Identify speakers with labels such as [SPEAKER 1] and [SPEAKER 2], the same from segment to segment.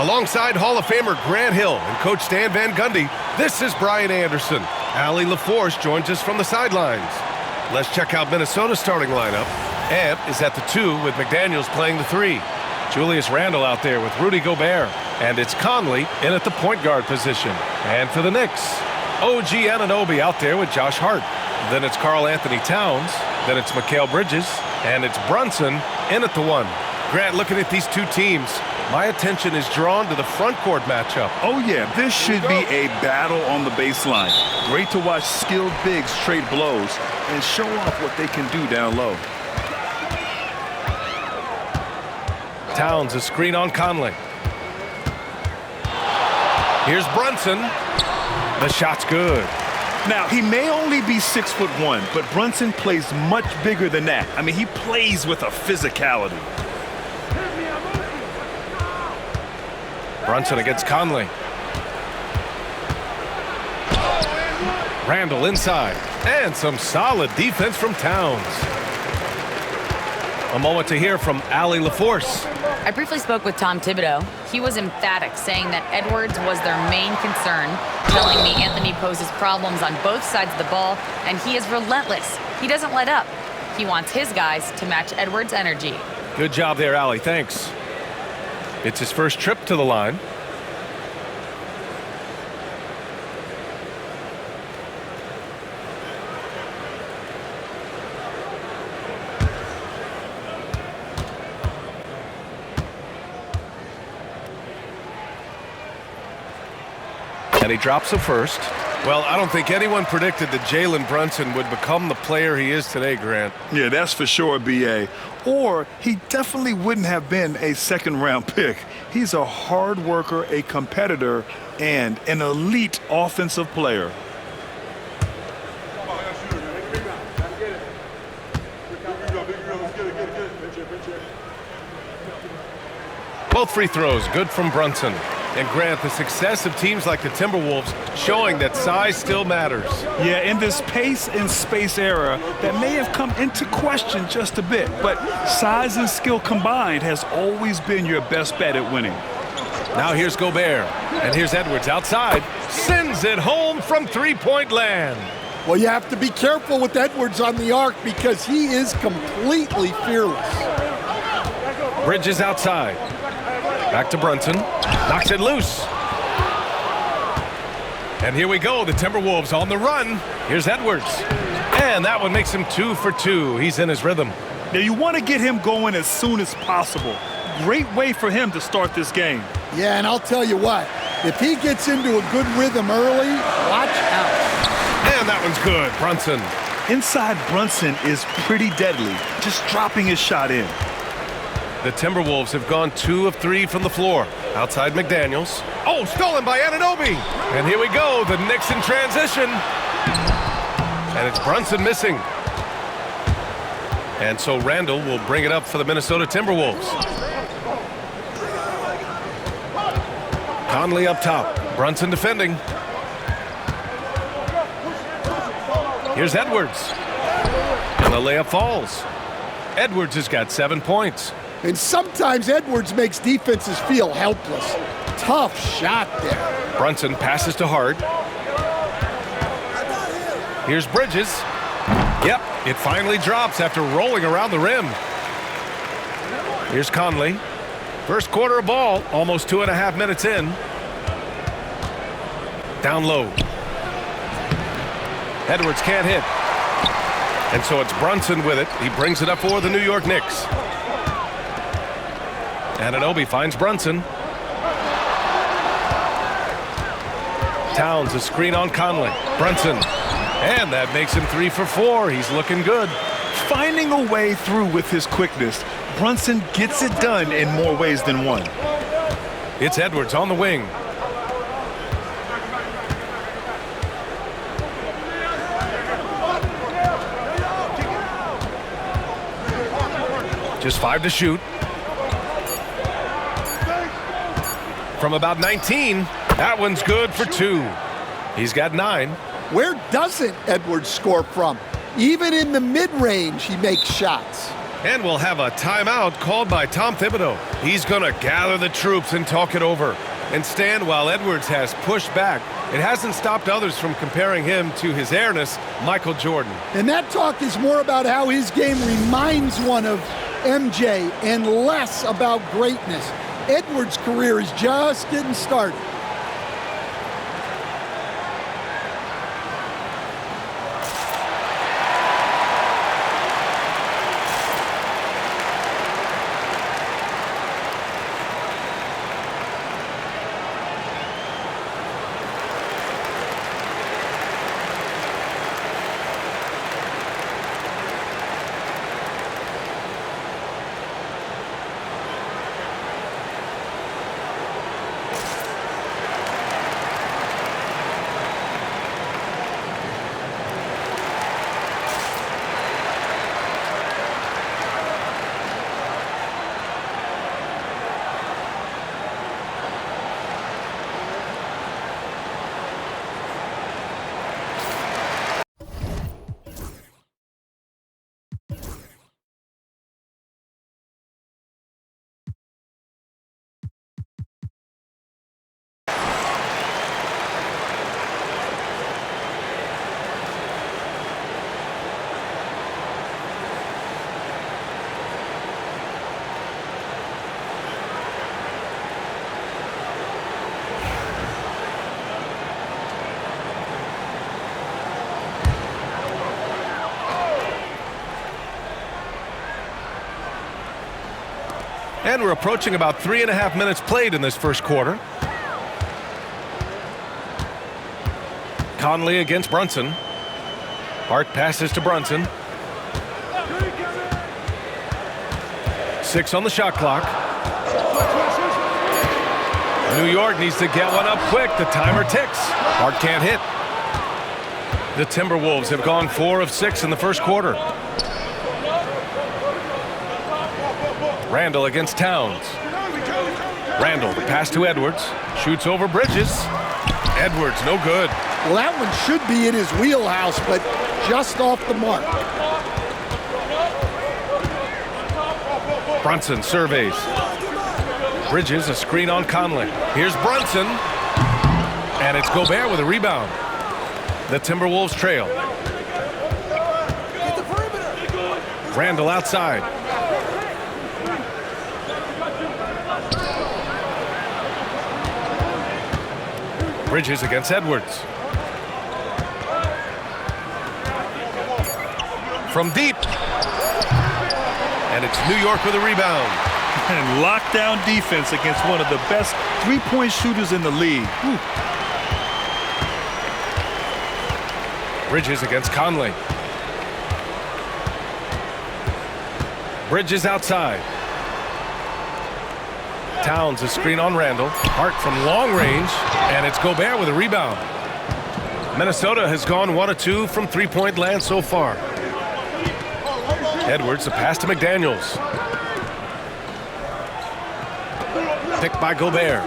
[SPEAKER 1] Alongside Hall of Famer Grant Hill and Coach Stan Van Gundy, this is Brian Anderson. Allie LaForce joins us from the sidelines. Let's check out Minnesota's starting lineup. Ant is at the 2 with McDaniels playing the 3. Julius Randle out there with Rudy Gobert. And it's Conley in at the point guard position. And for the Knicks, OG Anunoby out there with Josh Hart. Then it's Karl Anthony Towns. Then it's Mikal Bridges. And it's Brunson in at the 1. Grant, looking at these two teams, my attention is drawn to the front court matchup.
[SPEAKER 2] Oh, yeah, this should be a battle on the baseline. Great to watch skilled bigs trade blows and show off what they can do down low.
[SPEAKER 1] Towns, a screen on Conley. Here's Brunson. The shot's good.
[SPEAKER 2] Now, he may only be 6'1", but Brunson plays much bigger than that. I mean, he plays with a physicality.
[SPEAKER 1] Brunson against Conley. Randle inside. And some solid defense from Towns. A moment to hear from Allie LaForce.
[SPEAKER 3] I briefly spoke with Tom Thibodeau. He was emphatic, saying that Edwards was their main concern, telling me Anthony poses problems on both sides of the ball, and he is relentless. He doesn't let up. He wants his guys to match Edwards' energy.
[SPEAKER 1] Good job there, Allie. Thanks. It's his first trip to the line. And he drops the first. Well, I don't think anyone predicted that Jalen Brunson would become the player he is today, Grant.
[SPEAKER 2] Yeah, that's for sure, B.A. Or he definitely wouldn't have been a second-round pick. He's a hard worker, a competitor, and an elite offensive player.
[SPEAKER 1] Both free throws good from Brunson. And Grant, the success of teams like the Timberwolves showing that size still matters.
[SPEAKER 2] Yeah, in this pace and space era, that may have come into question just a bit, but size and skill combined has always been your best bet at winning.
[SPEAKER 1] Now here's Gobert, and here's Edwards outside. Sends it home from three-point land.
[SPEAKER 4] Well, you have to be careful with Edwards on the arc because he is completely fearless.
[SPEAKER 1] Bridges outside. Back to Brunson. Knocks it loose. And here we go. The Timberwolves on the run. Here's Edwards. And that one makes him 2 for 2. He's in his rhythm.
[SPEAKER 2] Now, you want to get him going as soon as possible. Great way for him to start this game.
[SPEAKER 4] Yeah, and I'll tell you what. If he gets into a good rhythm early, watch out.
[SPEAKER 1] And that one's good. Brunson.
[SPEAKER 2] Inside Brunson is pretty deadly. Just dropping his shot in.
[SPEAKER 1] The Timberwolves have gone 2 of 3 from the floor. Outside McDaniels. Oh, stolen by Anunoby. And here we go, the Knicks in transition. And it's Brunson missing. And so Randle will bring it up for the Minnesota Timberwolves. Conley up top. Brunson defending. Here's Edwards. And the layup falls. Edwards has got 7 points.
[SPEAKER 4] And sometimes Edwards makes defenses feel helpless. Tough shot there.
[SPEAKER 1] Brunson passes to Hart. Here's Bridges. Yep, it finally drops after rolling around the rim. Here's Conley. First quarter of ball, almost 2.5 minutes in. Down low. Edwards can't hit. And so it's Brunson with it. He brings it up for the New York Knicks. Anunoby finds Brunson. Towns, a screen on Conley. Brunson. And that makes him 3 for 4. He's looking good.
[SPEAKER 2] Finding a way through with his quickness, Brunson gets it done in more ways than one.
[SPEAKER 1] It's Edwards on the wing. Just 5 to shoot. From about 19, that one's good for 2. He's got 9.
[SPEAKER 4] Where doesn't Edwards score from? Even in the mid-range, he makes shots.
[SPEAKER 1] And we'll have a timeout called by Tom Thibodeau. He's going to gather the troops and talk it over. And Stan, while Edwards has pushed back, it hasn't stopped others from comparing him to his airness, Michael Jordan.
[SPEAKER 4] And that talk is more about how his game reminds one of MJ and less about greatness. Edwards' career is just getting started.
[SPEAKER 1] And we're approaching about 3.5 minutes played in this first quarter. Conley against Brunson. Hart passes to Brunson. 6 on the shot clock. New York needs to get one up quick. The timer ticks. Hart can't hit. The Timberwolves have gone 4 of 6 in the first quarter. Randall against Towns. Randall, the pass to Edwards. Shoots over Bridges. Edwards, no good.
[SPEAKER 4] Well, that one should be in his wheelhouse, but just off the mark.
[SPEAKER 1] Brunson surveys. Bridges, a screen on Conley. Here's Brunson. And it's Gobert with a rebound. The Timberwolves trail. Randall outside. Bridges against Edwards. From deep. And it's New York with a rebound.
[SPEAKER 2] And lockdown defense against one of the best three-point shooters in the league. Whew.
[SPEAKER 1] Bridges against Conley. Bridges outside. Towns, a screen on Randall. Hart from long range, and it's Gobert with a rebound. Minnesota has gone 1 of 2 from three-point land so far. Edwards, a pass to McDaniels. Picked by Gobert.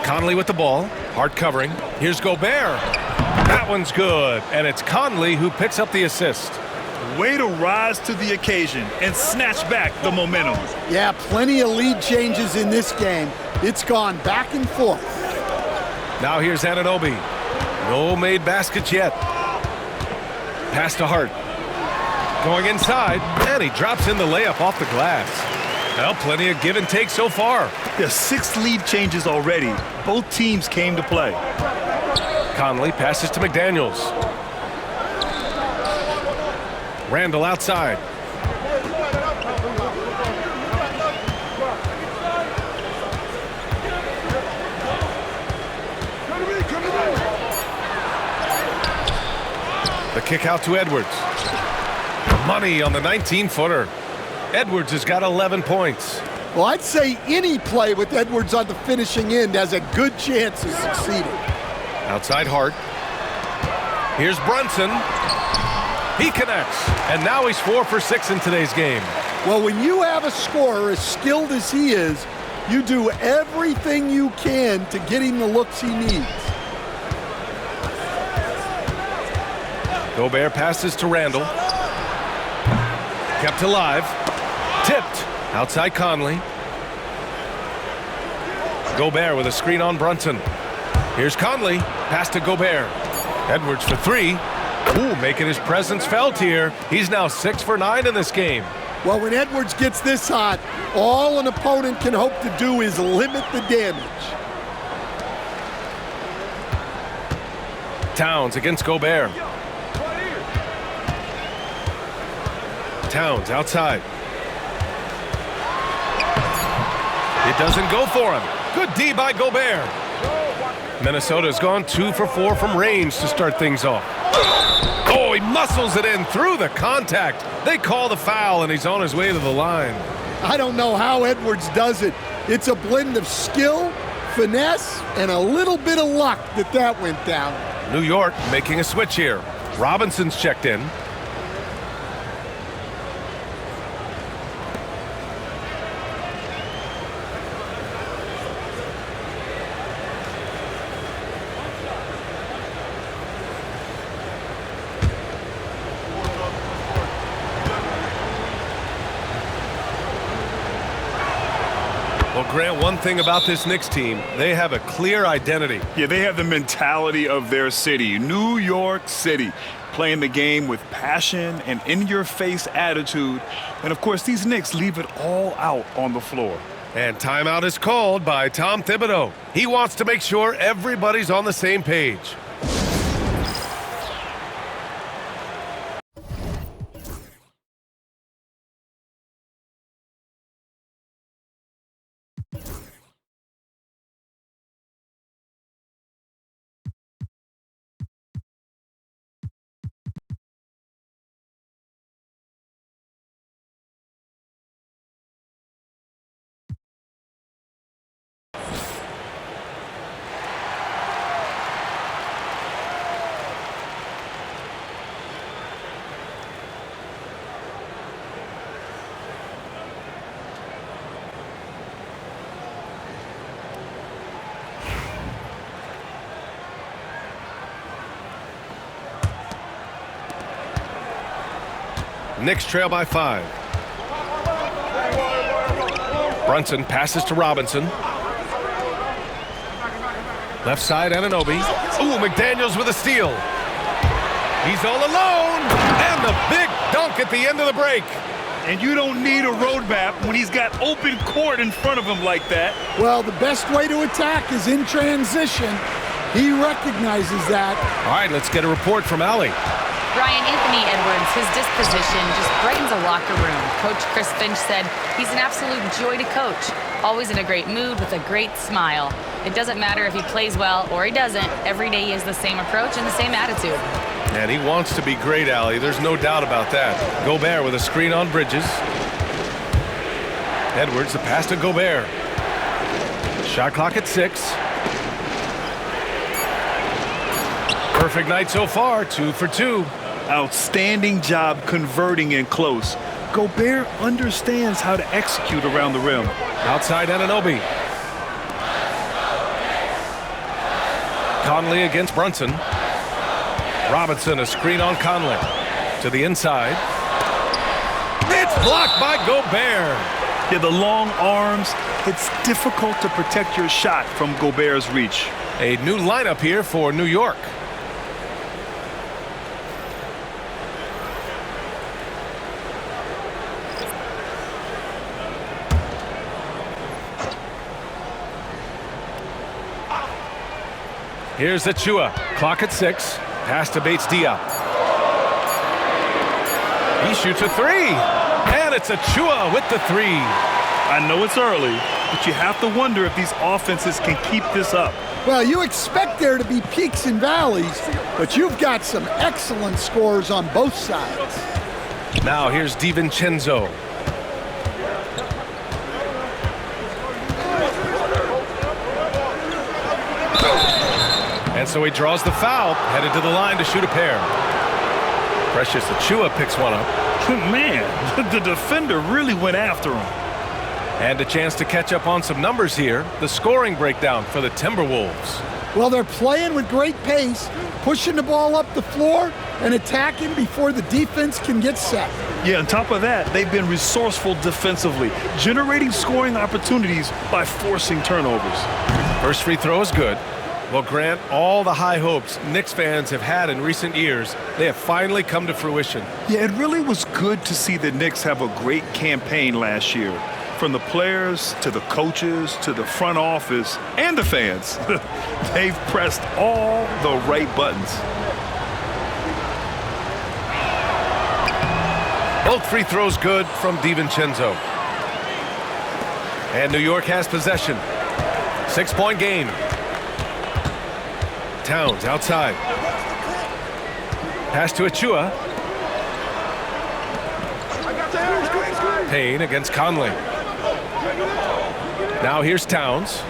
[SPEAKER 1] Conley with the ball. Hart covering. Here's Gobert. That one's good, and it's Conley who picks up the assist.
[SPEAKER 2] Way to rise to the occasion and snatch back the momentum.
[SPEAKER 4] Yeah, plenty of lead changes in this game. It's gone back and forth.
[SPEAKER 1] Now here's Anunoby. No made baskets yet. Pass to Hart. Going inside, and he drops in the layup off the glass. Well, plenty of give and take so far.
[SPEAKER 2] There's 6 lead changes already. Both teams came to play.
[SPEAKER 1] Conley passes to McDaniels. Randall outside. The kick out to Edwards. Money on the 19-footer. Edwards has got 11 points.
[SPEAKER 4] Well, I'd say any play with Edwards on the finishing end has a good chance of succeeding.
[SPEAKER 1] Outside Hart. Here's Brunson. He connects, and now he's 4 for 6 in today's game.
[SPEAKER 4] Well, when you have a scorer as skilled as he is, you do everything you can to get him the looks he needs. Gobert
[SPEAKER 1] passes to Randall. Kept alive. Tipped. Outside Conley. Gobert with a screen on Brunson. Here's Conley. Pass to Gobert. Edwards for three. Ooh, making his presence felt here. He's now 6 for 9 in this game.
[SPEAKER 4] Well, when Edwards gets this hot, all an opponent can hope to do is limit the damage.
[SPEAKER 1] Towns against Gobert. Towns outside. It doesn't go for him. Good D by Gobert. Minnesota's gone 2 for 4 from range to start things off. Oh, he muscles it in through the contact. They call the foul, and he's on his way to the line.
[SPEAKER 4] I don't know how Edwards does it. It's a blend of skill, finesse, and a little bit of luck that went down.
[SPEAKER 1] New York making a switch here. Robinson's checked in. Well, Grant, one thing about this Knicks team, they have a clear identity.
[SPEAKER 2] Yeah, they have the mentality of their city, New York City, playing the game with passion and in-your-face attitude. And, of course, these Knicks leave it all out on the floor.
[SPEAKER 1] And timeout is called by Tom Thibodeau. He wants to make sure everybody's on the same page. Knicks trail by 5. Brunson passes to Robinson. Left side, Anunoby. Ooh, McDaniels with a steal. He's all alone. And the big dunk at the end of the break.
[SPEAKER 2] And you don't need a roadmap when he's got open court in front of him like that.
[SPEAKER 4] Well, the best way to attack is in transition. He recognizes that.
[SPEAKER 1] All right, let's get a report from Allie.
[SPEAKER 3] Brian, Anthony Edwards, his disposition just brightens a locker room. Coach Chris Finch said he's an absolute joy to coach. Always in a great mood with a great smile. It doesn't matter if he plays well or he doesn't. Every day he has the same approach and the same attitude.
[SPEAKER 1] And he wants to be great, Allie. There's no doubt about that. Gobert with a screen on Bridges. Edwards, the pass to Gobert. Shot clock at 6. Perfect night so far, 2 for 2.
[SPEAKER 2] Outstanding job converting in close. Gobert understands how to execute around the rim.
[SPEAKER 1] Outside Anunoby. Conley against Brunson. Robinson, a screen on Conley. To the inside. It's blocked by Gobert.
[SPEAKER 2] Yeah, the long arms. It's difficult to protect your shot from Gobert's reach.
[SPEAKER 1] A new lineup here for New York. Here's Achiuwa. Clock at 6. Pass to Bates-Diop. He shoots a 3. And it's Achiuwa with the 3.
[SPEAKER 2] I know it's early, but you have to wonder if these offenses can keep this up.
[SPEAKER 4] Well, you expect there to be peaks and valleys, but you've got some excellent scores on both sides.
[SPEAKER 1] Now here's DiVincenzo. And so he draws the foul, headed to the line to shoot a pair. Precious Achiuwa picks one up.
[SPEAKER 2] Man, the defender really went after him.
[SPEAKER 1] And a chance to catch up on some numbers here. The scoring breakdown for the Timberwolves.
[SPEAKER 4] Well, they're playing with great pace, pushing the ball up the floor and attacking before the defense can get set.
[SPEAKER 2] Yeah, on top of that, they've been resourceful defensively, generating scoring opportunities by forcing turnovers.
[SPEAKER 1] First free throw is good. Well, Grant, all the high hopes Knicks fans have had in recent years, they have finally come to fruition.
[SPEAKER 2] Yeah, it really was good to see the Knicks have a great campaign last year. From the players to the coaches to the front office and the fans. They've pressed all the right buttons.
[SPEAKER 1] Both free throws good from 𝐷ivincenzo. And New York has possession. 6-point game. Towns outside. Pass to Achiuwa. Payne against Conley. Now here's Towns.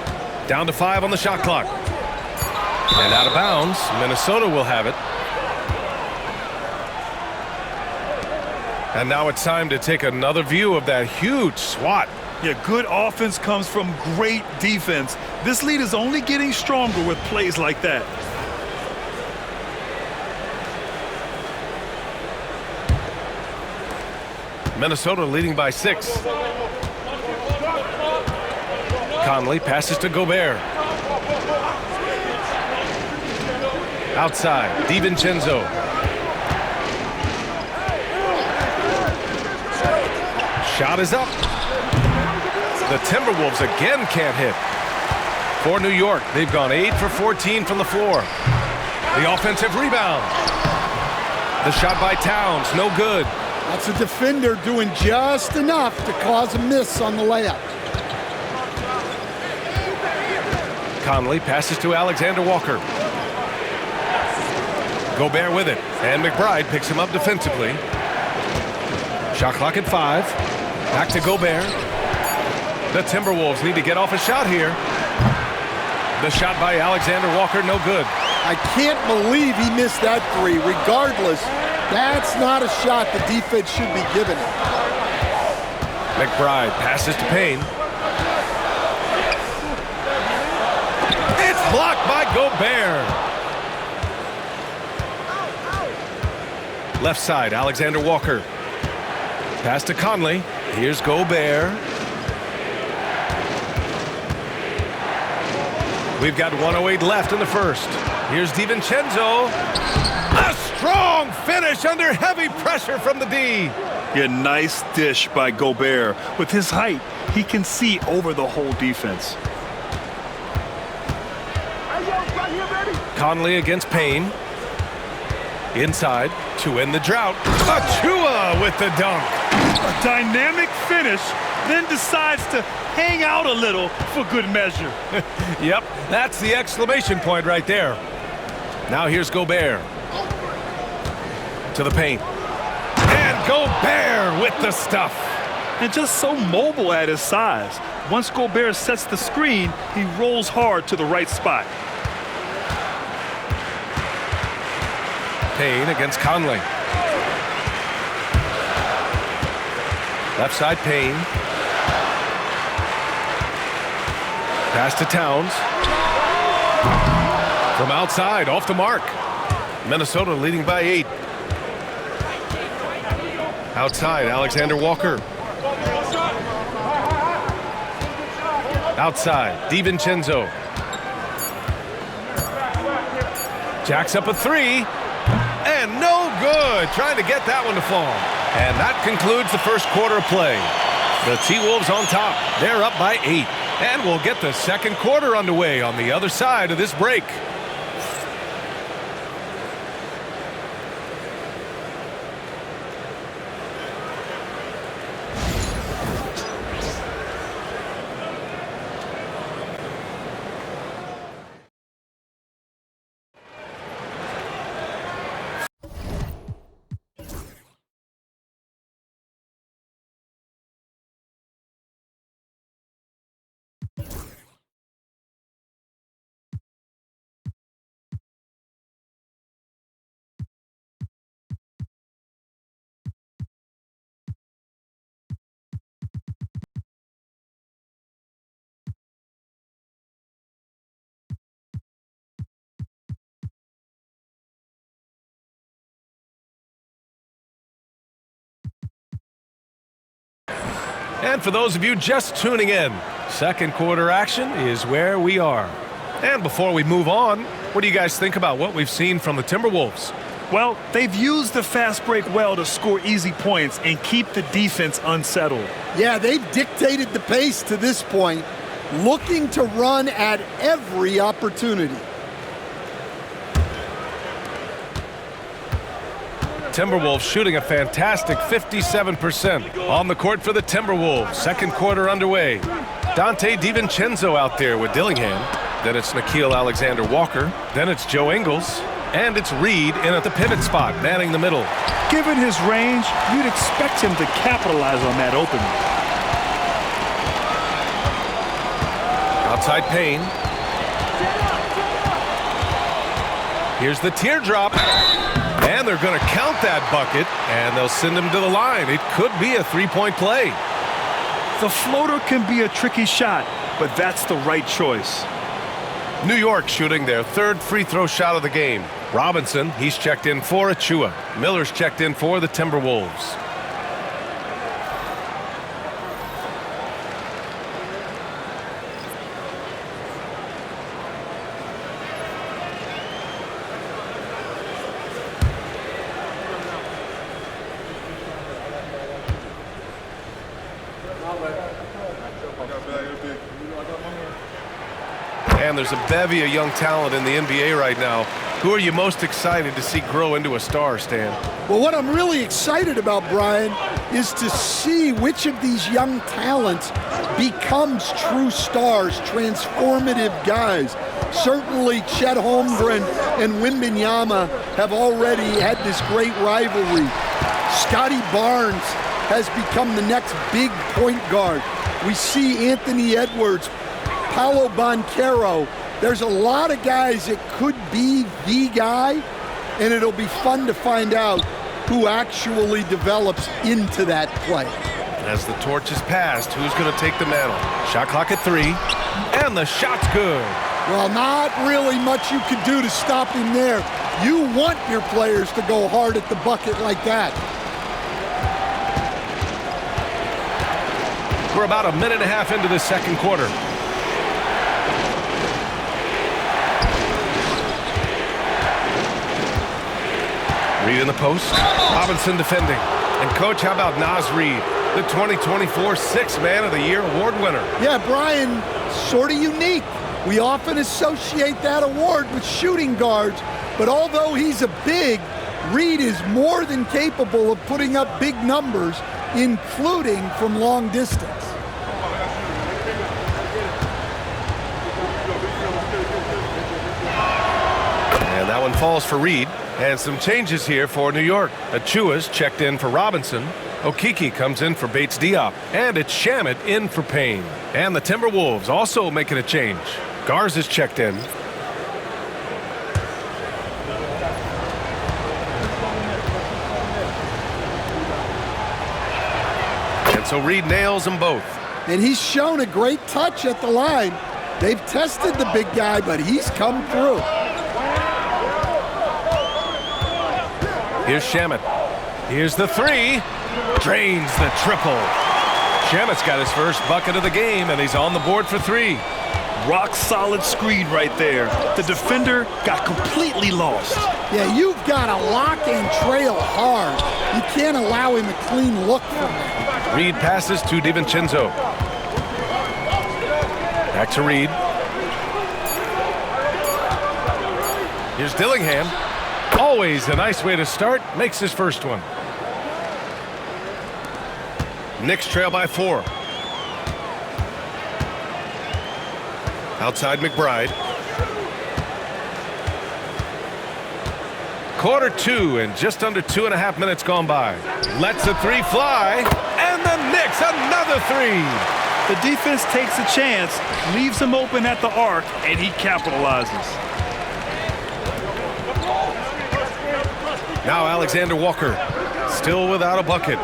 [SPEAKER 1] Down to 5 on the shot clock. And out of bounds. Minnesota will have it. And now it's time to take another view of that huge swat.
[SPEAKER 2] Yeah, good offense comes from great defense. This lead is only getting stronger with plays like that.
[SPEAKER 1] Minnesota leading by 6. Conley passes to Gobert. Outside, 𝐷ivincenzo. Shot is up. The Timberwolves again can't hit. For New York, they've gone 8 for 14 from the floor. The offensive rebound. The shot by Towns, no good.
[SPEAKER 4] That's a defender doing just enough to cause a miss on the layup.
[SPEAKER 1] Conley passes to Alexander Walker. Gobert with it, and McBride picks him up defensively. Shot clock at 5. Back to Gobert. The Timberwolves need to get off a shot here. The shot by Alexander Walker, no good.
[SPEAKER 4] I can't believe he missed that three. Regardless, that's not a shot the defense should be giving it.
[SPEAKER 1] McBride passes to Payne. It's blocked by Gobert. Left side, Alexander Walker. Pass to Conley. Here's Gobert. We've got 1:08 left in the first. Here's 𝐷ivincenzo. A strong finish under heavy pressure from the D.
[SPEAKER 2] Yeah, nice dish by Gobert. With his height, he can see over the whole defense.
[SPEAKER 1] Conley against Payne. Inside to end the drought. Achiuwa with the dunk.
[SPEAKER 2] A dynamic finish, then decides to hang out a little for good measure.
[SPEAKER 1] Yep, that's the exclamation point right there. Now here's Gobert. To the paint. And Gobert with the stuff.
[SPEAKER 2] And just so mobile at his size. Once Gobert sets the screen, he rolls hard to the right spot.
[SPEAKER 1] Payne against Conley. Left side, Payne. Pass to Towns. From outside, off the mark. Minnesota leading by 8. Outside, Alexander Walker. Outside, 𝐷ivincenzo. Jacks up a 3. And no good. Trying to get that one to fall. And that concludes the first quarter of play. The T-Wolves on top. They're up by 8. And we'll get the second quarter underway on the other side of this break. And for those of you just tuning in, second quarter action is where we are. And before we move on, what do you guys think about what we've seen from the Timberwolves?
[SPEAKER 2] Well, they've used the fast break well to score easy points and keep the defense unsettled.
[SPEAKER 4] Yeah, they've dictated the pace to this point, looking to run at every opportunity.
[SPEAKER 1] Timberwolves shooting a fantastic 57% on the court for the Timberwolves. Second quarter underway. Donte DiVincenzo out there with Dillingham. Then it's Nickeil Alexander-Walker. Then it's Joe Ingles. And it's Reed in at the pivot spot, manning the middle.
[SPEAKER 2] Given his range, you'd expect him to capitalize on that opening.
[SPEAKER 1] Outside Payne. Here's the teardrop. And they're going to count that bucket, and they'll send him to the line. It could be a three-point play.
[SPEAKER 2] The floater can be a tricky shot, but that's the right choice.
[SPEAKER 1] New York shooting their third free throw shot of the game. Robinson, he's checked in for Achiuwa. Miller's checked in for the Timberwolves. And there's a bevy of young talent in the NBA right now. Who are you most excited to see grow into a star, Stan?
[SPEAKER 4] Well, what I'm really excited about, Brian, is to see which of these young talents becomes true stars, transformative guys. Certainly Chet Holmgren and Wembanyama have already had this great rivalry. Scotty Barnes has become the next big point guard. We see Anthony Edwards, Paolo Banchero. There's a lot of guys that could be the guy, and it'll be fun to find out who actually develops into that play.
[SPEAKER 1] As the torch is passed, who's going to take the mantle? Shot clock at 3, and the shot's good.
[SPEAKER 4] Well, not really much you can do to stop him there. You want your players to go hard at the bucket like that.
[SPEAKER 1] We're about a minute and a half into the second quarter. Reed in the post. Robinson defending. And coach, how about Naz Reid, the 2024 Sixth Man of the Year award winner?
[SPEAKER 4] Yeah, Brian, sort of unique. We often associate that award with shooting guards, but although he's a big, Reed is more than capable of putting up big numbers, including from long distance.
[SPEAKER 1] And that one falls for Reed. And some changes here for New York. Achiuwa's checked in for Robinson. Okeke comes in for Bates Diop. And it's Shamet in for Payne. And the Timberwolves also making a change. Garza's checked in. And so Reed nails them both.
[SPEAKER 4] And he's shown a great touch at the line. They've tested the big guy, but he's come through.
[SPEAKER 1] Here's Shamet. Here's the 3. Drains the triple. Shamet's got his first bucket of the game, and he's on the board for 3.
[SPEAKER 2] Rock solid screen right there. The defender got completely lost.
[SPEAKER 4] Yeah, you've got to lock and trail hard. You can't allow him a clean look from that.
[SPEAKER 1] Reed passes to DiVincenzo. Back to Reed. Here's Dillingham. Always a nice way to start. Makes his first one. Knicks trail by 4. Outside McBride. Quarter 2 and just under 2.5 minutes gone by. Lets the 3 fly. And the Knicks another 3.
[SPEAKER 2] The defense takes a chance, leaves him open at the arc, and he capitalizes.
[SPEAKER 1] Now Alexander Walker, still without a bucket.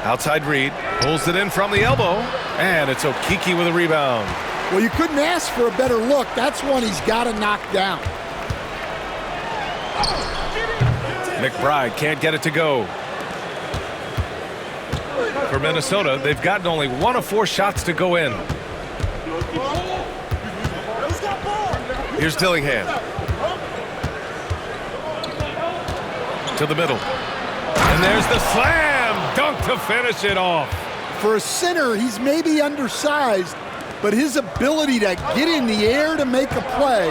[SPEAKER 1] Outside Reed, pulls it in from the elbow, and it's Okeke with a rebound.
[SPEAKER 4] Well, you couldn't ask for a better look. That's one he's got to knock down.
[SPEAKER 1] McBride can't get it to go. For For Minnesota, they've gotten only 1 of 4 shots to go in. Here's Dillingham. To the middle. And there's the slam dunk to finish it off.
[SPEAKER 4] For a center, he's maybe undersized, but his ability to get in the air to make a play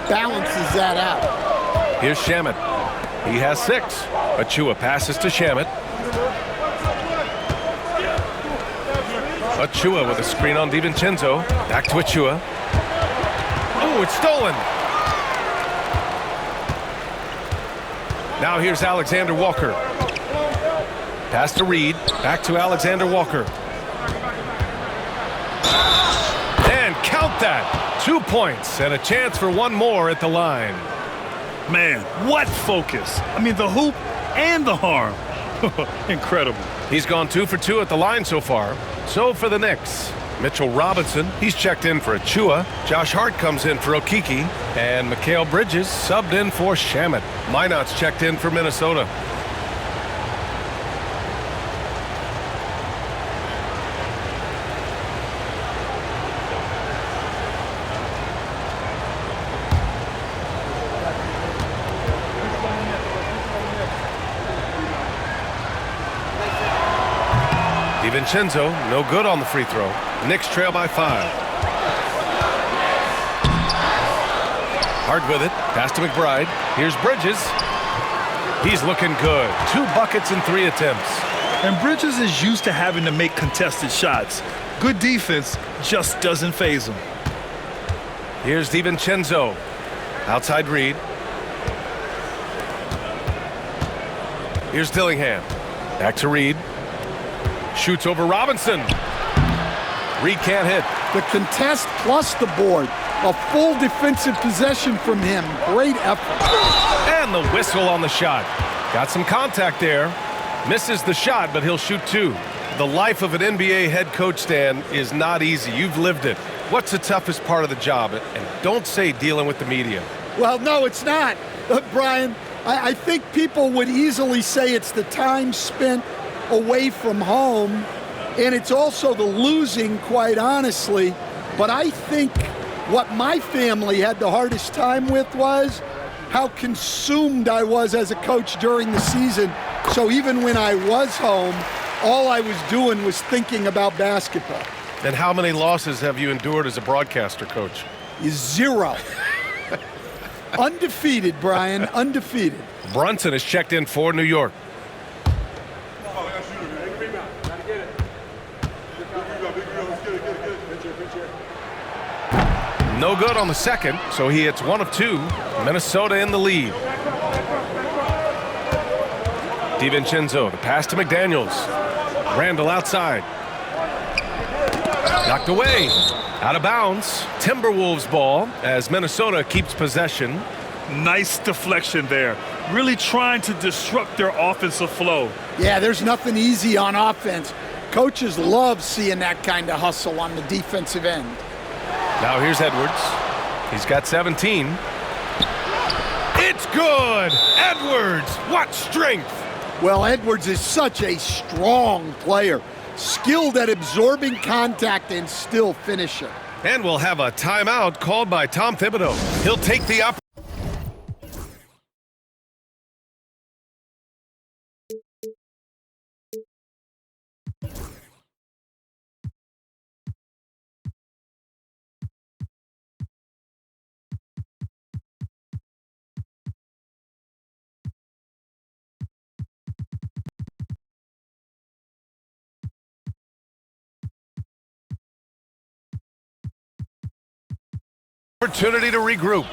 [SPEAKER 4] balances that out.
[SPEAKER 1] Here's Shamet. He has 6. Achiuwa passes to Shamet. Achiuwa with a screen on DiVincenzo. Back to Achiuwa. Oh, it's stolen. Now here's Alexander Walker. Pass to Reed. Back to Alexander Walker. And count that. 2 points and a chance for 1 more at the line.
[SPEAKER 2] Man, what focus. I mean, the hoop and the harm. Incredible.
[SPEAKER 1] He's gone 2 for 2 at the line so far. So for the Knicks, Mitchell Robinson, he's checked in for Achiuwa. Josh Hart comes in for 𝐭𝐫𝐞. And Mikal Bridges subbed in for Shamet. Minot's checked in for Minnesota. DiVincenzo, no good on the free throw. Knicks trail by 5. Hart with it. Pass to McBride. Here's Bridges. He's looking good. 2 buckets in 3 attempts.
[SPEAKER 2] And Bridges is used to having to make contested shots. Good defense just doesn't faze him.
[SPEAKER 1] Here's DiVincenzo. Outside Reed. Here's Dillingham. Back to Reed. Shoots over Robinson. Reed can't hit.
[SPEAKER 4] The contest plus the board. A full defensive possession from him. Great effort.
[SPEAKER 1] And the whistle on the shot. Got some contact there. Misses the shot, but he'll shoot 2. The life of an NBA head coach, Stan, is not easy. You've lived it. What's the toughest part of the job? And don't say dealing with the media.
[SPEAKER 4] Well, no, it's not. Brian, I think people would easily say it's the time spent away from home, and it's also the losing, quite honestly. But I think what my family had the hardest time with was how consumed I was as a coach during the season. So even when I was home, all I was doing was thinking about basketball.
[SPEAKER 1] And how many losses have you endured as a broadcaster, Coach?
[SPEAKER 4] 0. Undefeated, Brian, undefeated.
[SPEAKER 1] Brunson is checked in for New York. No good on the second, so he hits 1 of 2. Minnesota in the lead. DiVincenzo, the pass to McDaniels. Randall outside. Knocked away. Out of bounds. Timberwolves ball as Minnesota keeps possession.
[SPEAKER 2] Nice deflection there. Really trying to disrupt their offensive flow.
[SPEAKER 4] Yeah, there's nothing easy on offense. Coaches love seeing that kind of hustle on the defensive end.
[SPEAKER 1] Now here's Edwards. He's got 17. It's good! Edwards, what strength!
[SPEAKER 4] Well, Edwards is such a strong player. Skilled at absorbing contact and still finishing.
[SPEAKER 1] And we'll have a timeout called by Tom Thibodeau. He'll take the opportunity. Opportunity to regroup.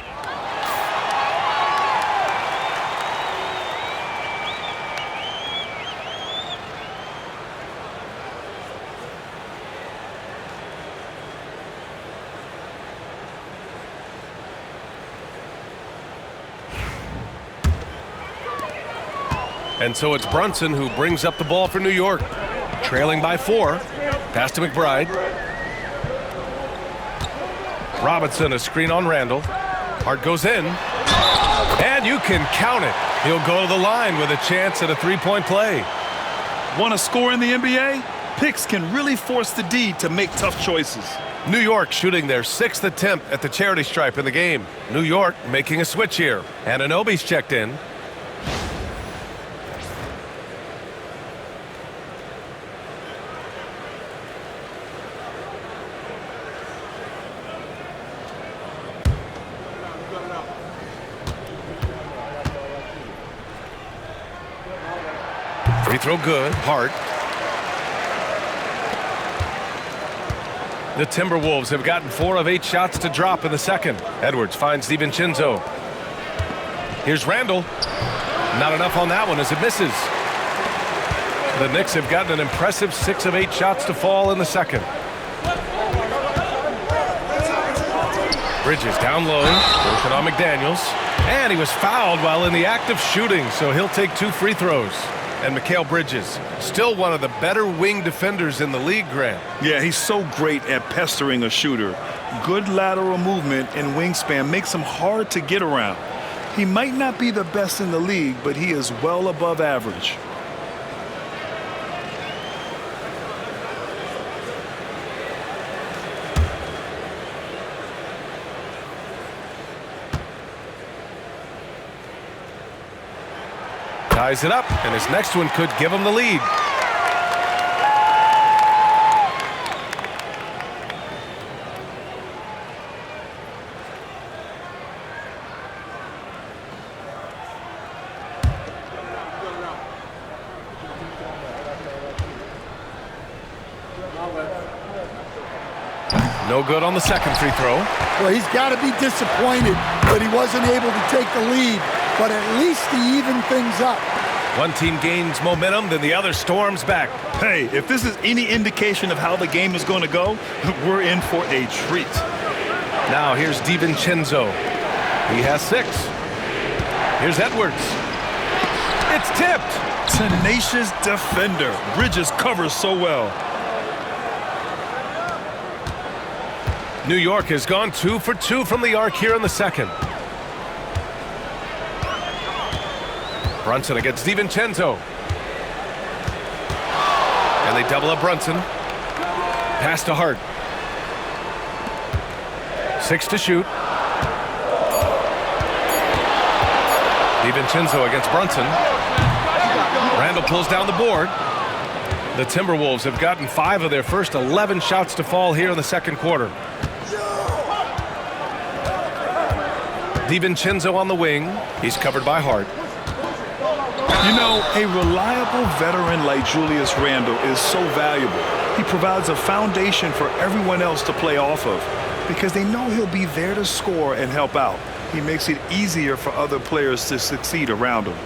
[SPEAKER 1] And so it's Brunson who brings up the ball for New York. Trailing by 4. Pass to McBride. Robinson, a screen on Randall. Hart goes in. And you can count it. He'll go to the line with a chance at a 3-point play.
[SPEAKER 2] Want to score in the NBA? Picks can really force the D to make tough choices.
[SPEAKER 1] New York shooting their 6th attempt at the charity stripe in the game. New York making a switch here. Anunoby's checked in. Free throw good. Hart. The Timberwolves have gotten 4 of 8 shots to drop in the second. Edwards finds 𝐷ivincenzo. Here's Randall. Not enough on that one as it misses. The Knicks have gotten an impressive 6 of 8 shots to fall in the second. Bridges down low. Working on McDaniels. And he was fouled while in the act of shooting, so he'll take 2 free throws. And Mikal Bridges, still one of the better wing defenders in the league, Grant.
[SPEAKER 2] Yeah, he's so great at pestering a shooter. Good lateral movement and wingspan makes him hard to get around. He might not be the best in the league, but he is well above average.
[SPEAKER 1] Ties it up, and his next one could give him the lead. No good on the second free throw.
[SPEAKER 4] Well, he's got to be disappointed that he wasn't able to take the lead, but at least he evened things up.
[SPEAKER 1] One team gains momentum, then the other storms back.
[SPEAKER 2] Hey, if this is any indication of how the game is going to go, we're in for a treat.
[SPEAKER 1] Now here's 𝐷ivincenzo. He has 6. Here's Edwards. It's tipped.
[SPEAKER 2] Tenacious defender. Bridges covers so well.
[SPEAKER 1] New York has gone 2 for 2 from the arc here in the second. Brunson against 𝐷ivincenzo. And they double up Brunson. Pass to Hart. 6 to shoot. 𝐷ivincenzo against Brunson. Randall pulls down the board. The Timberwolves have gotten 5 of their first 11 shots to fall here in the second quarter. 𝐷ivincenzo on the wing. He's covered by Hart.
[SPEAKER 2] You know, a reliable veteran like Julius Randle is so valuable. He provides a foundation for everyone else to play off of because they know he'll be there to score and help out. He makes it easier for other players to succeed around him.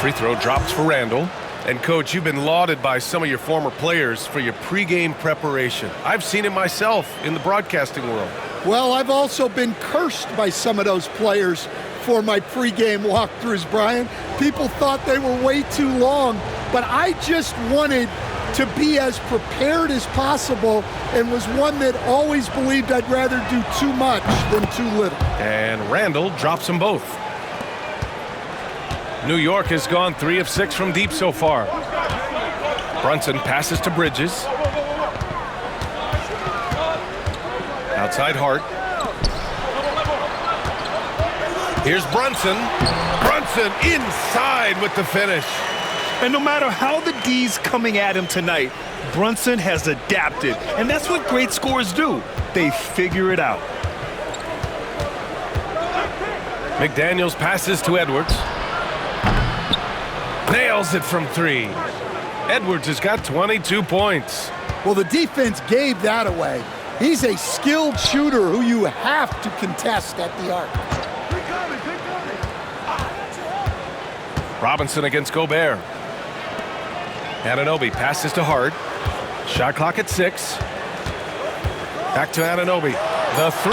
[SPEAKER 1] Free throw drops for Randall. And, Coach, you've been lauded by some of your former players for your pregame preparation. I've seen it myself in the broadcasting world.
[SPEAKER 4] Well, I've also been cursed by some of those players for my pregame walkthroughs, Brian. People thought they were way too long, but I just wanted to be as prepared as possible and was one that always believed I'd rather do too much than too little.
[SPEAKER 1] And Randall drops them both. New York has gone 3 of 6 from deep so far. Brunson passes to Bridges. Outside Hart. Here's Brunson. Brunson inside with the finish.
[SPEAKER 2] And no matter how the D's coming at him tonight, Brunson has adapted. And that's what great scorers do. They figure it out.
[SPEAKER 1] McDaniels passes to Edwards. Nails it from 3. Edwards has got 22 points.
[SPEAKER 4] Well, the defense gave that away. He's a skilled shooter who you have to contest at the arc.
[SPEAKER 1] Robinson against Gobert. Anunoby passes to Hart. Shot clock at 6. Back to Anunoby. The 3.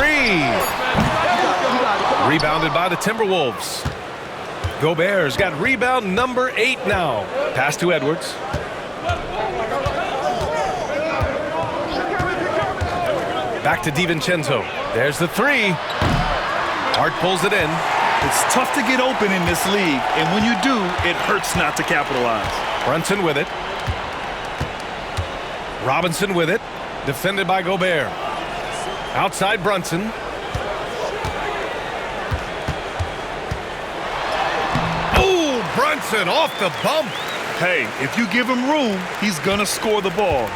[SPEAKER 1] Rebounded by the Timberwolves. Gobert's got rebound number 8 now. Pass to Edwards. Back to ΔiVincenzo. There's the 3. Hart pulls it in.
[SPEAKER 2] It's tough to get open in this league, and when you do, it hurts not to capitalize.
[SPEAKER 1] Brunson with it. Robinson with it. Defended by Gobert. Outside Brunson. Oh, Brunson off the bump.
[SPEAKER 2] Hey, if you give him room, he's gonna score the ball.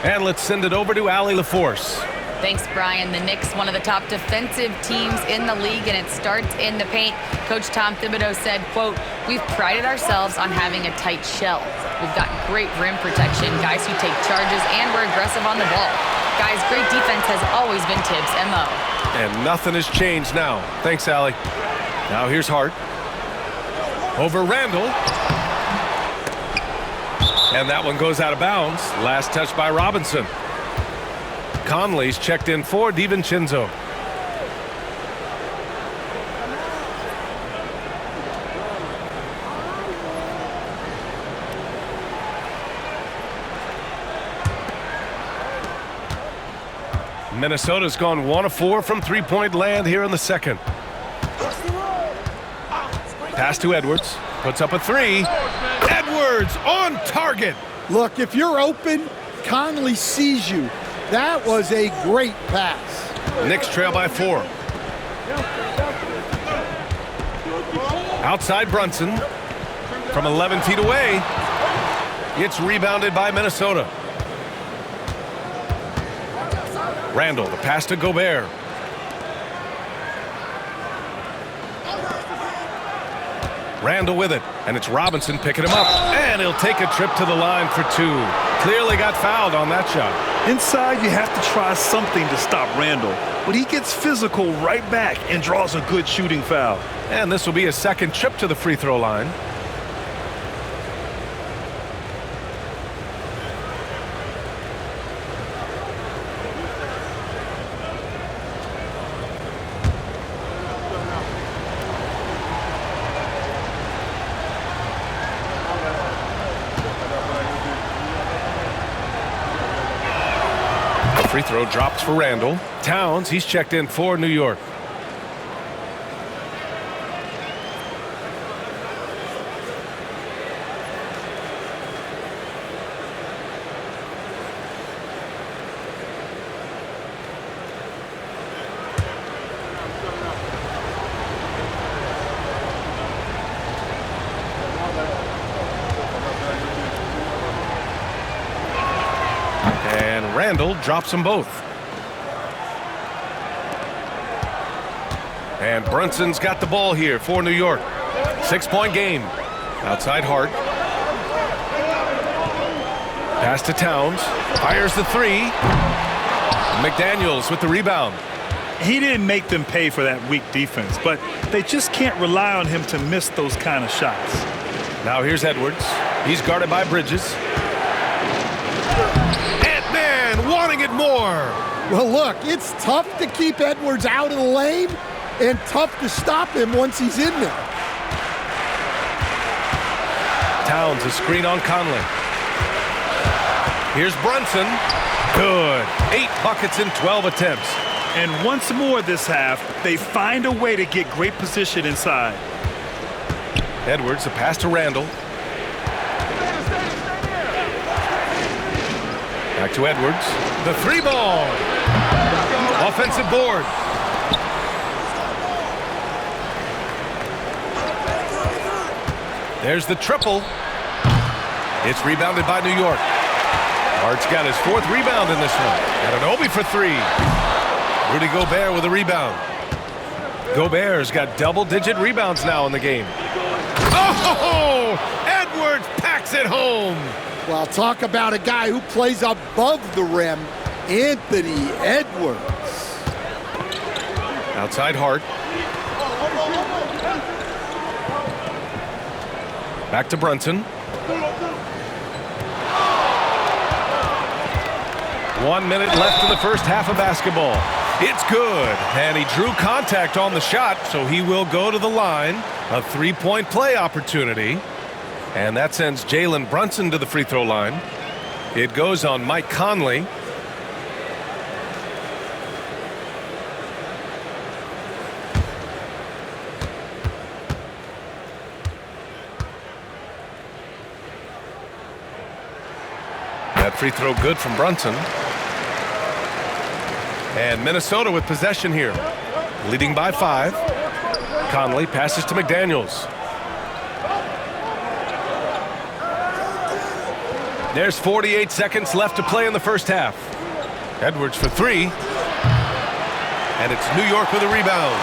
[SPEAKER 1] And let's send it over to Allie LaForce.
[SPEAKER 3] Thanks, Brian. The Knicks, one of the top defensive teams in the league, and it starts in the paint. Coach Tom Thibodeau said, quote, "We've prided ourselves on having a tight shell. We've got great rim protection, guys who take charges, and we're aggressive on the ball. Guys, great defense has always been Tibbs' MO."
[SPEAKER 1] And nothing has changed now. Thanks, Allie. Now here's Hart. Over Randall. And that one goes out of bounds. Last touch by Robinson. Conley's checked in for ΔiVincenzo. Minnesota's gone 1 of 4 from three-point land here in the second. Pass to Edwards. Puts up a 3. Edwards on target.
[SPEAKER 4] Look, if you're open, Conley sees you. That was a great pass.
[SPEAKER 1] Knicks trail by 4. Outside Brunson. From 11 feet away. It's rebounded by Minnesota. Randall, the pass to Gobert. Randall with it, and it's Robinson picking him up. And he'll take a trip to the line for 2. Clearly got fouled on that shot.
[SPEAKER 2] Inside, you have to try something to stop Randall, but he gets physical right back and draws a good shooting foul.
[SPEAKER 1] And this will be a second trip to the free throw line. Free throw drops for Randall. Towns, he's checked in for New York. Randall drops them both. And Brunson's got the ball here for New York. 6-point game. Outside Hart. Pass to Towns. Fires the 3. McDaniels with the rebound.
[SPEAKER 2] He didn't make them pay for that weak defense, but they just can't rely on him to miss those kind of shots.
[SPEAKER 1] Now here's Edwards. He's guarded by Bridges. Wanting it more.
[SPEAKER 4] Well, look, it's tough to keep Edwards out of the lane and tough to stop him once he's in there.
[SPEAKER 1] Towns a screen on Conley. Here's Brunson. Good. 8 buckets in 12 attempts.
[SPEAKER 2] And once more this half, they find a way to get great position inside.
[SPEAKER 1] Edwards, a pass to Randall. Back to Edwards. The 3 ball. Offensive board. There's the triple. It's rebounded by New York. Hart's got his 4th rebound in this one. Anunoby for 3. Rudy Gobert with a rebound. Gobert's got double-digit rebounds now in the game. Oh! Edwards packs it home.
[SPEAKER 4] Well, talk about a guy who plays above the rim, Anthony Edwards.
[SPEAKER 1] Outside Hart. Back to Brunson. 1 minute left in the first half of basketball. It's good, and he drew contact on the shot, so he will go to the line. A three-point play opportunity, and that sends Jalen Brunson to the free throw line. It goes on Mike Conley. That free throw good from Brunson. And Minnesota with possession here, leading by 5. Conley passes to McDaniels. There's 48 seconds left to play in the first half. Edwards for 3. And it's New York with a rebound.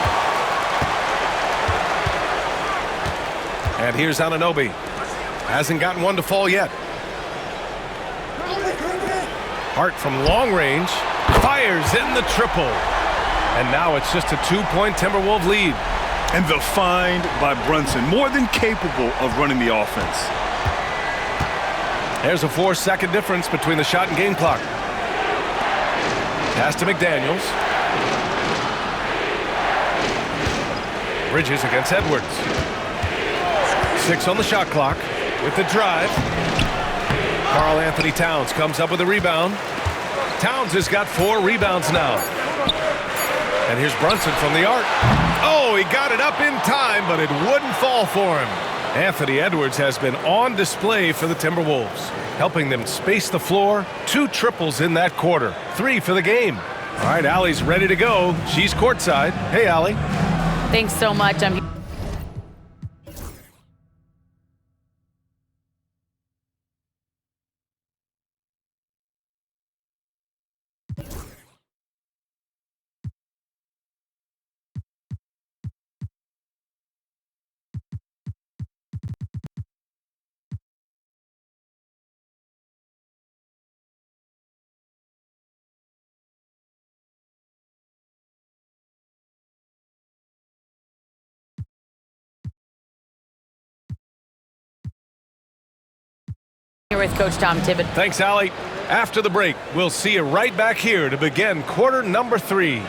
[SPEAKER 1] And here's Anunoby. Hasn't gotten one to fall yet. Hart from long range. Fires in the triple. And now it's just a 2-point Timberwolves lead.
[SPEAKER 2] And the find by Brunson, more than capable of running the offense.
[SPEAKER 1] There's a 4-second difference between the shot and game clock. Pass to McDaniels. Bridges against Edwards. 6 on the shot clock with the drive. Karl-Anthony Towns comes up with a rebound. Towns has got 4 rebounds now. And here's Brunson from the arc. Oh, he got it up in time, but it wouldn't fall for him. Anthony Edwards has been on display for the Timberwolves, helping them space the floor. 2 triples in that quarter. 3 for the game. All right, Allie's ready to go. She's courtside. Hey, Allie.
[SPEAKER 3] Thanks so much. I'm here with Coach Tom Thibodeau.
[SPEAKER 1] Thanks, Allie. After the break, we'll see you right back here to begin quarter number 3.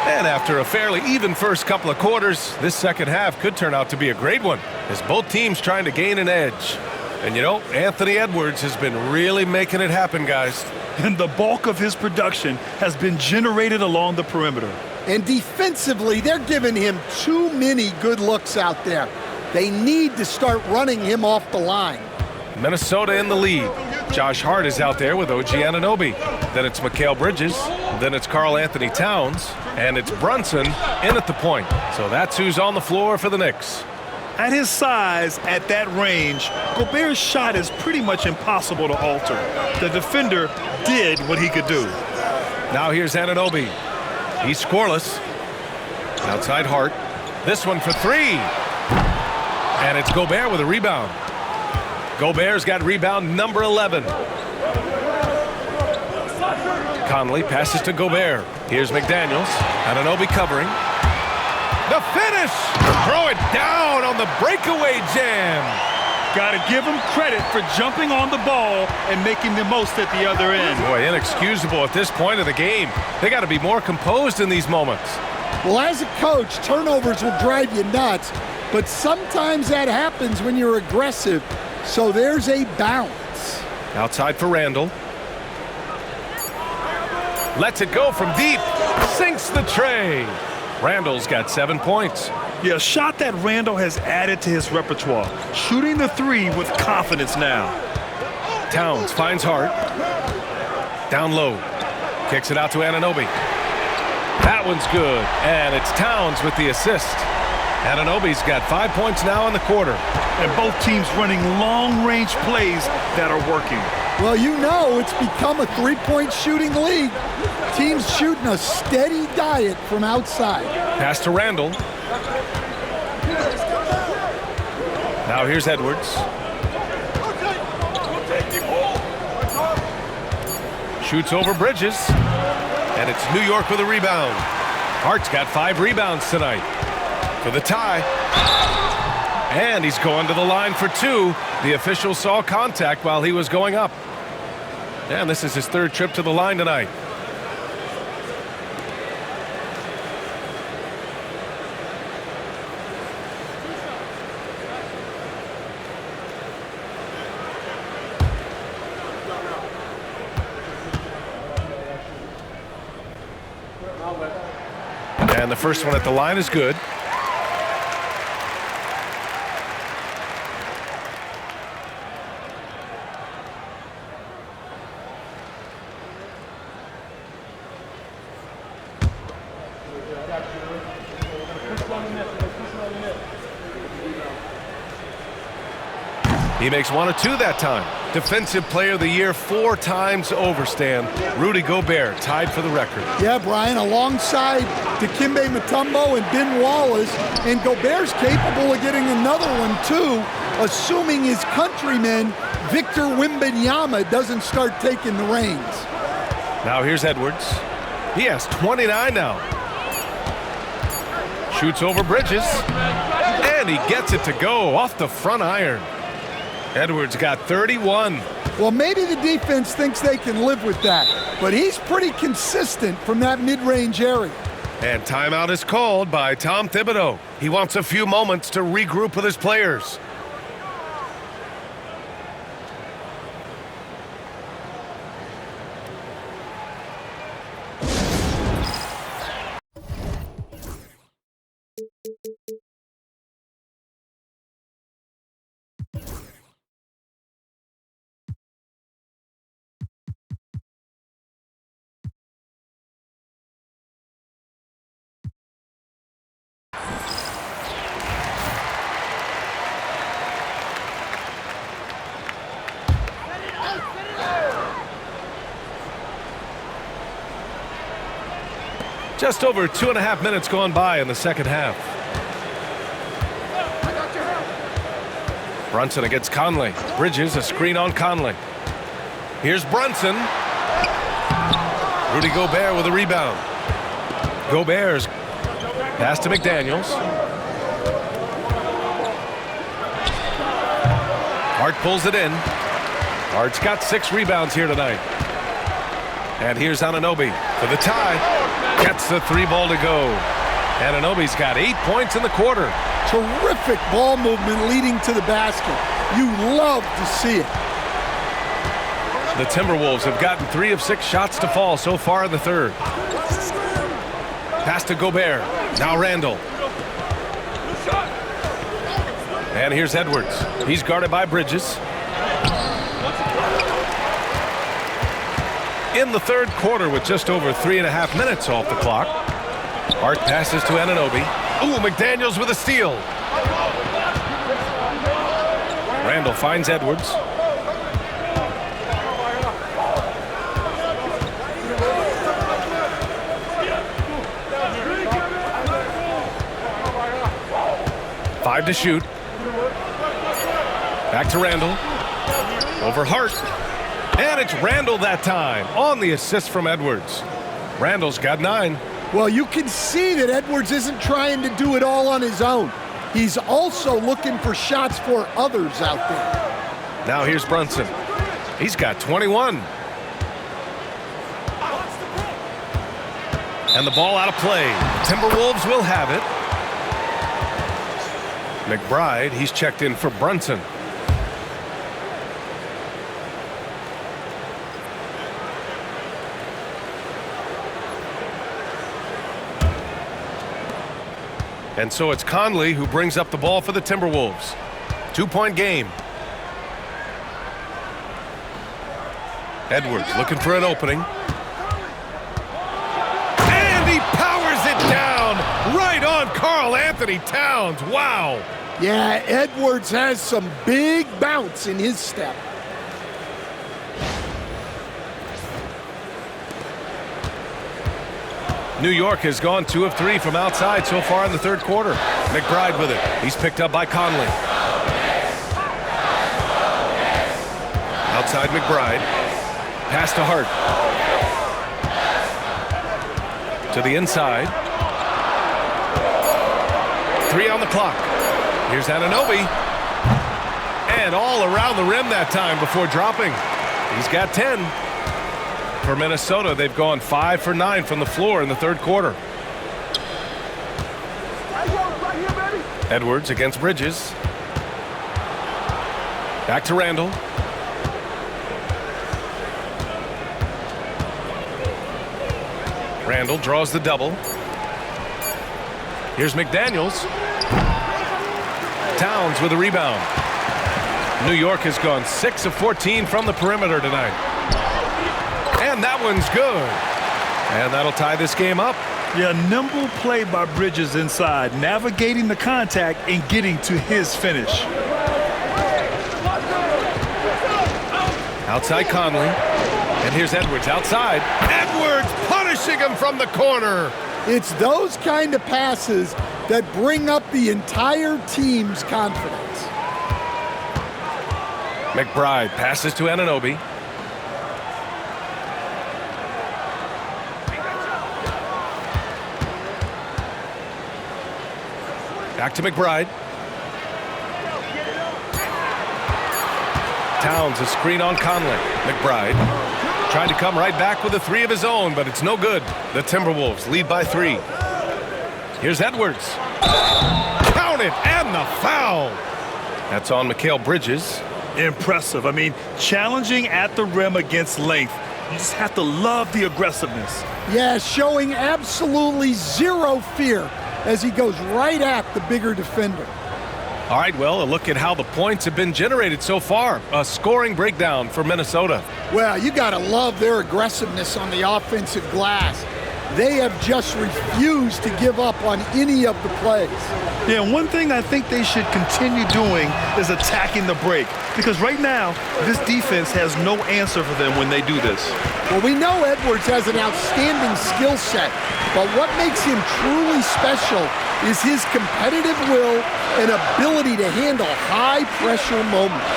[SPEAKER 1] And after a fairly even first couple of quarters, this second half could turn out to be a great one, as both teams trying to gain an edge. And you know, Anthony Edwards has been really making it happen, guys.
[SPEAKER 2] And the bulk of his production has been generated along the perimeter.
[SPEAKER 4] And defensively, they're giving him too many good looks out there. They need to start running him off the line.
[SPEAKER 1] Minnesota in the lead. Josh Hart is out there with OG Anunoby. Then it's Mikal Bridges. Then it's Karl-Anthony Towns. And it's Brunson in at the point. So that's who's on the floor for the Knicks.
[SPEAKER 2] At his size, at that range, Gobert's shot is pretty much impossible to alter. The defender did what he could do.
[SPEAKER 1] Now here's Anunoby. He's scoreless. Outside Hart. This one for 3. And it's Gobert with a rebound. Gobert's got rebound number 11. Conley passes to Gobert. Here's McDaniels. Anunoby covering. The finish! Throw it down on the breakaway jam.
[SPEAKER 2] Got to give him credit for jumping on the ball and making the most at the other end.
[SPEAKER 1] Boy, inexcusable at this point of the game. They got to be more composed in these moments.
[SPEAKER 4] Well, as a coach, turnovers will drive you nuts, but sometimes that happens when you're aggressive. So there's a balance.
[SPEAKER 1] Outside for Randall. Lets it go from deep. Sinks the tray. Randall's got 7 points.
[SPEAKER 2] Yeah, a shot that Randall has added to his repertoire. Shooting the 3 with confidence now.
[SPEAKER 1] Towns finds Hart. Down low. Kicks it out to Anunoby. That one's good. And it's Towns with the assist. Anunoby's got 5 points now in the quarter.
[SPEAKER 2] And both teams running long-range plays that are working.
[SPEAKER 4] Well, you know it's become a three-point shooting league. Teams shooting a steady diet from outside.
[SPEAKER 1] Pass to Randall. Now here's Edwards. Shoots over Bridges. And it's New York with a rebound. Hart's got 5 rebounds tonight for the tie. And he's going to the line for 2. The official saw contact while he was going up. And this is his 3rd trip to the line tonight. And the first one at the line is good. He makes 1 of 2 that time. Defensive Player of the Year 4 times over, Stan. Rudy Gobert tied for the record.
[SPEAKER 4] Yeah, Brian, alongside Dikembe Mutombo and Ben Wallace, and Gobert's capable of getting another one too, assuming his countryman Victor Wembanyama doesn't start taking the reins.
[SPEAKER 1] Now here's Edwards. He has 29 now. Shoots over Bridges, and he gets it to go off the front iron. Edwards got 31.
[SPEAKER 4] Well, maybe the defense thinks they can live with that, but he's pretty consistent from that mid-range area.
[SPEAKER 1] And timeout is called by Tom Thibodeau. He wants a few moments to regroup with his players. Just over 2.5 minutes gone by in the second half. Brunson against Conley. Bridges, a screen on Conley. Here's Brunson. Rudy Gobert with a rebound. Gobert's pass to McDaniels. Hart pulls it in. Hart's got 6 rebounds here tonight. And here's Anunoby for the tie. Gets the 3 ball to go. Anunoby's got 8 points in the quarter.
[SPEAKER 4] Terrific ball movement leading to the basket. You love to see it.
[SPEAKER 1] The Timberwolves have gotten 3 of 6 shots to fall so far in the third. Pass to Gobert. Now Randall. And here's Edwards. He's guarded by Bridges. In the third quarter with just over 3.5 minutes off the clock. Hart passes to Anunoby. Ooh, McDaniels with a steal. Randall finds Edwards. Five to shoot. Back to Randall. Over Hart. And it's Randall that time on the assist from Edwards. Randall's got 9.
[SPEAKER 4] Well, you can see that Edwards isn't trying to do it all on his own. He's also looking for shots for others out there.
[SPEAKER 1] Now here's Brunson. He's got 21. And the ball out of play. Timberwolves will have it. McBride, he's checked in for Brunson. And so it's Conley who brings up the ball for the Timberwolves. 2-point game. Edwards looking for an opening. And he powers it down right on Karl-Anthony Towns. Wow.
[SPEAKER 4] Yeah, Edwards has some big bounce in his step.
[SPEAKER 1] New York has gone 2 of 3 from outside so far in the third quarter. McBride with it. He's picked up by Conley. Outside McBride. Pass to Hart. To the inside. 3 on the clock. Here's Anunoby. And all around the rim that time before dropping. He's got 10. For Minnesota, they've gone 5 for 9 from the floor in the third quarter. Edwards against Bridges. Back to Randall. Randall draws the double. Here's McDaniels. Towns with a rebound. New York has gone 6 of 14 from the perimeter tonight. And that one's good. And that'll tie this game up.
[SPEAKER 2] Yeah, nimble play by Bridges inside, navigating the contact and getting to his finish.
[SPEAKER 1] Outside Conley. And here's Edwards outside. Edwards punishing him from the corner.
[SPEAKER 4] It's those kind of passes that bring up the entire team's confidence.
[SPEAKER 1] McBride passes to Anunoby. Back to McBride. Towns a screen on Conley. McBride trying to come right back with a 3 of his own, but it's no good. The Timberwolves lead by 3. Here's Edwards. Count it, and the foul. That's on Mikal Bridges.
[SPEAKER 2] Impressive. I mean, challenging at the rim against length. You just have to love the aggressiveness.
[SPEAKER 4] Yeah, showing absolutely zero fear as he goes right at the bigger defender.
[SPEAKER 1] All right, well, a look at how the points have been generated so far. A scoring breakdown for Minnesota.
[SPEAKER 4] Well, you got to love their aggressiveness on the offensive glass. They have just refused to give up on any of the plays.
[SPEAKER 2] Yeah, one thing I think they should continue doing is attacking the break. Because right now, this defense has no answer for them when they do this.
[SPEAKER 4] Well, we know Edwards has an outstanding skill set, but what makes him truly special is his competitive will and ability to handle high-pressure moments.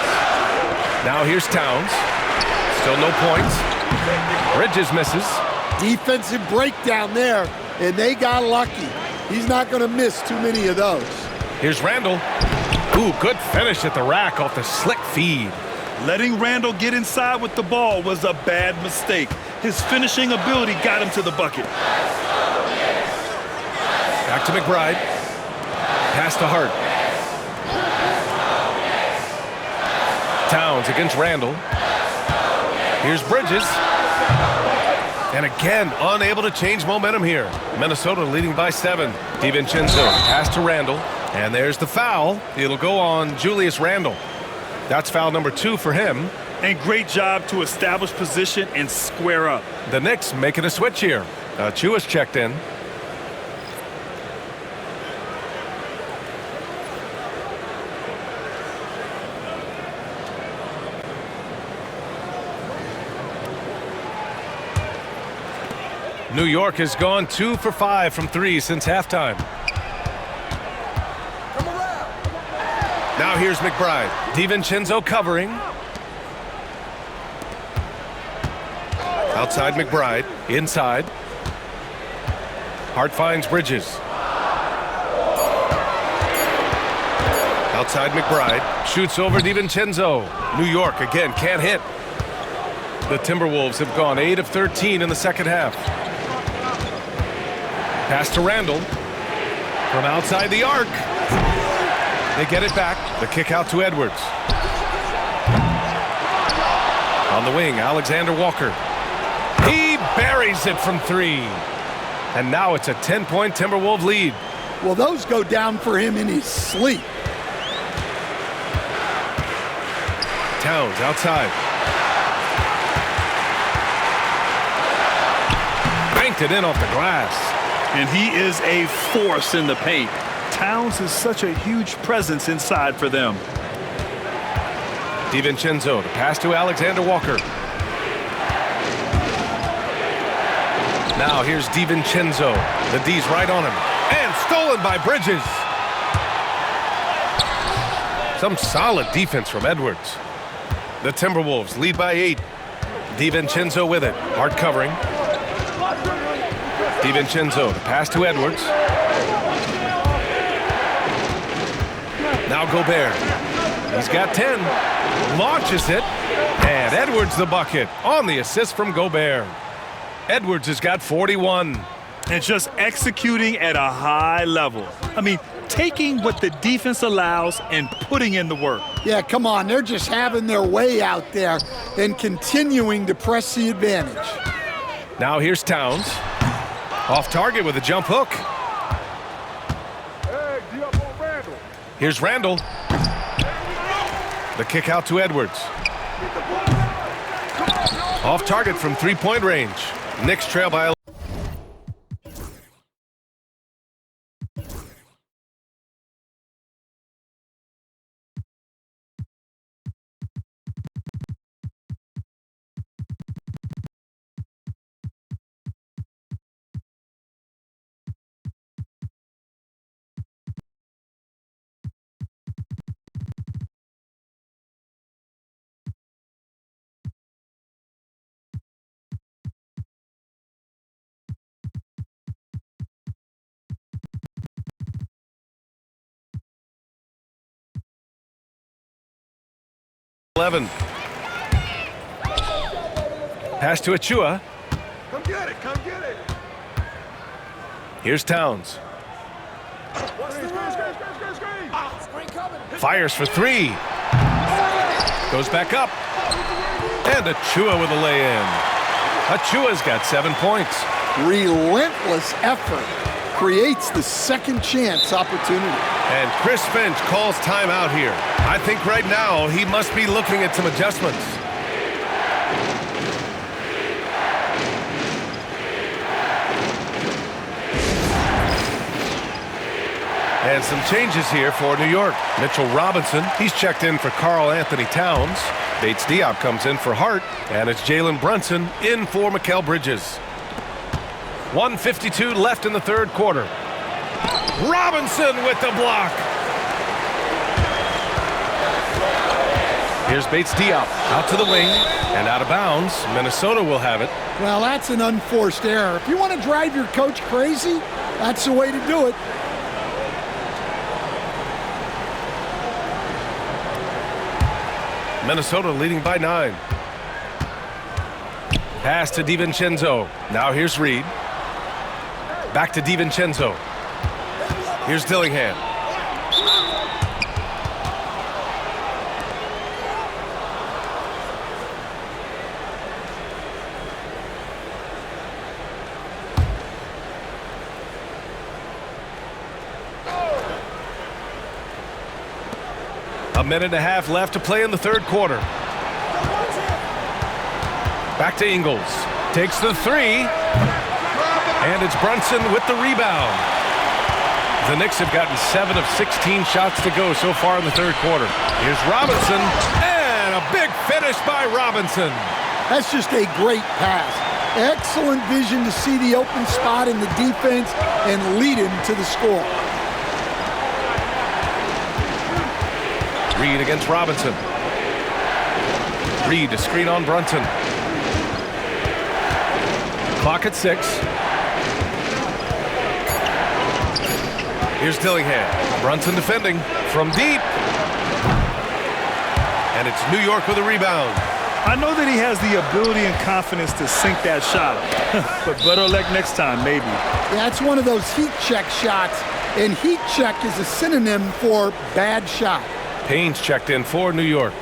[SPEAKER 1] Now here's Towns. Still no points. Bridges misses.
[SPEAKER 4] Defensive breakdown there, and they got lucky. He's not going to miss too many of those.
[SPEAKER 1] Here's Randall. Ooh, good finish at the rack off the slick feed.
[SPEAKER 2] Letting Randall get inside with the ball was a bad mistake. His finishing ability got him to the bucket.
[SPEAKER 1] Back to McBride. Pass to Hart. Towns against Randall. Here's Bridges. And again, unable to change momentum here. Minnesota leading by 7. DiVincenzo pass to Randall. And there's the foul. It'll go on Julius Randle. That's foul number 2 for him.
[SPEAKER 2] And great job to establish position and square up.
[SPEAKER 1] The Knicks making a switch here. Chu has checked in. New York has gone 2 for 5 from 3 since halftime. Now here's McBride. DiVincenzo covering. Outside McBride. Inside. Hart finds Bridges. Outside McBride. Shoots over DiVincenzo. New York again can't hit. The Timberwolves have gone 8 of 13 in the second half. Pass to Randall. From outside the arc. They get it back. The kick out to Edwards. On the wing, Alexander Walker. He buries it from 3. And now it's a 10-point Timberwolves lead.
[SPEAKER 4] Well, those go down for him in his sleep.
[SPEAKER 1] Towns outside. Banked it in off the glass.
[SPEAKER 2] And he is a force in the paint. Towns is such a huge presence inside for them.
[SPEAKER 1] DiVincenzo to pass to Alexander Walker. Now here's 𝐷ivincenzo. The D's right on him. And stolen by Bridges. Some solid defense from Edwards. The Timberwolves lead by 8. 𝐷ivincenzo with it. Hard covering. 𝐷ivincenzo, the pass to Edwards. Now Gobert. He's got 10. Launches it. And Edwards the bucket on the assist from Gobert. Edwards has got 41.
[SPEAKER 2] And just executing at a high level. I mean, taking what the defense allows and putting in the work.
[SPEAKER 4] Yeah, come on. They're just having their way out there and continuing to press the advantage.
[SPEAKER 1] Now here's Towns. Off target with a jump hook. Here's Randall. The kick out to Edwards. Off target from three-point range. Knicks trail by 11. Pass to Achiuwa.
[SPEAKER 5] Come get it, come get it.
[SPEAKER 1] Here's Towns.
[SPEAKER 5] Screen coming.
[SPEAKER 1] Fires for three. Goes back up. And Achiuwa with a lay-in. Achiuwa's got 7 points.
[SPEAKER 4] Relentless effort creates the second chance opportunity.
[SPEAKER 1] And Chris Finch calls timeout here. I think right now he must be looking at some adjustments. And some changes here for New York. Mitchell Robinson, he's checked in for Karl-Anthony Towns. Bates Diop comes in for Hart. And it's Jalen Brunson in for Mikal Bridges. 1:52 left in the third quarter. Robinson with the block. Here's Bates Diop out to the wing and out of bounds. Minnesota will have it.
[SPEAKER 4] Well, that's an unforced error. If you want to drive your coach crazy, that's the way to do it.
[SPEAKER 1] Minnesota leading by 9. Pass to 𝐷ivincenzo. Now here's Reed. Back to 𝐷ivincenzo. Here's Dillingham. A minute and a half left to play in the third quarter. Back to Ingles. Takes the three. And it's Brunson with the rebound. The Knicks have gotten 7 of 16 shots to go so far in the third quarter. Here's Robinson. And a big finish by Robinson.
[SPEAKER 4] That's just a great pass. Excellent vision to see the open spot in the defense and lead him to the score.
[SPEAKER 1] Reed against Robinson. Reed to screen on Brunson. Clock at 6. Here's Dillingham. Brunson defending from deep. And it's New York with a rebound.
[SPEAKER 2] I know that he has the ability and confidence to sink that shot. But better luck next time, maybe.
[SPEAKER 4] Yeah, it's one of those heat check shots. And heat check is a synonym for bad shot.
[SPEAKER 1] Payne's checked in for New York.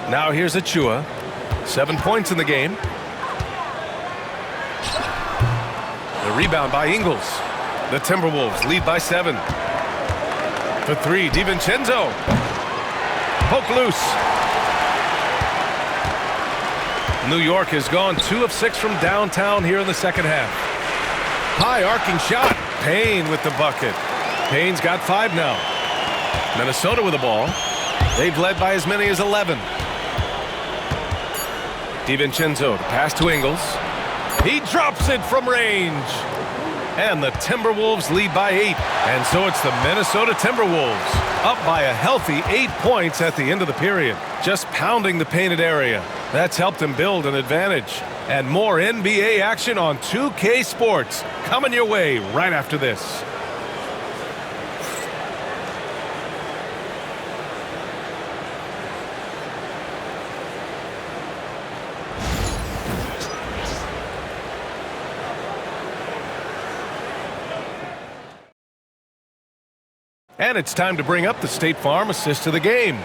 [SPEAKER 1] Now here's Achiuwa. 7 points in the game. The rebound by Ingles. The Timberwolves lead by 7. For three, 𝐷ivincenzo. Poke loose. New York has gone 2 of 6 from downtown here in the second half. High arcing shot. Payne with the bucket. Payne's got 5 now. Minnesota with the ball. They've led by as many as 11. 𝐷ivincenzo to pass to Ingles. He drops it from range. And the Timberwolves lead by 8. And so it's the Minnesota Timberwolves up by a healthy 8 points at the end of the period. Just pounding the painted area. That's helped them build an advantage. And more NBA action on 2K Sports coming your way right after this. And it's time to bring up the State Farm assist of the game.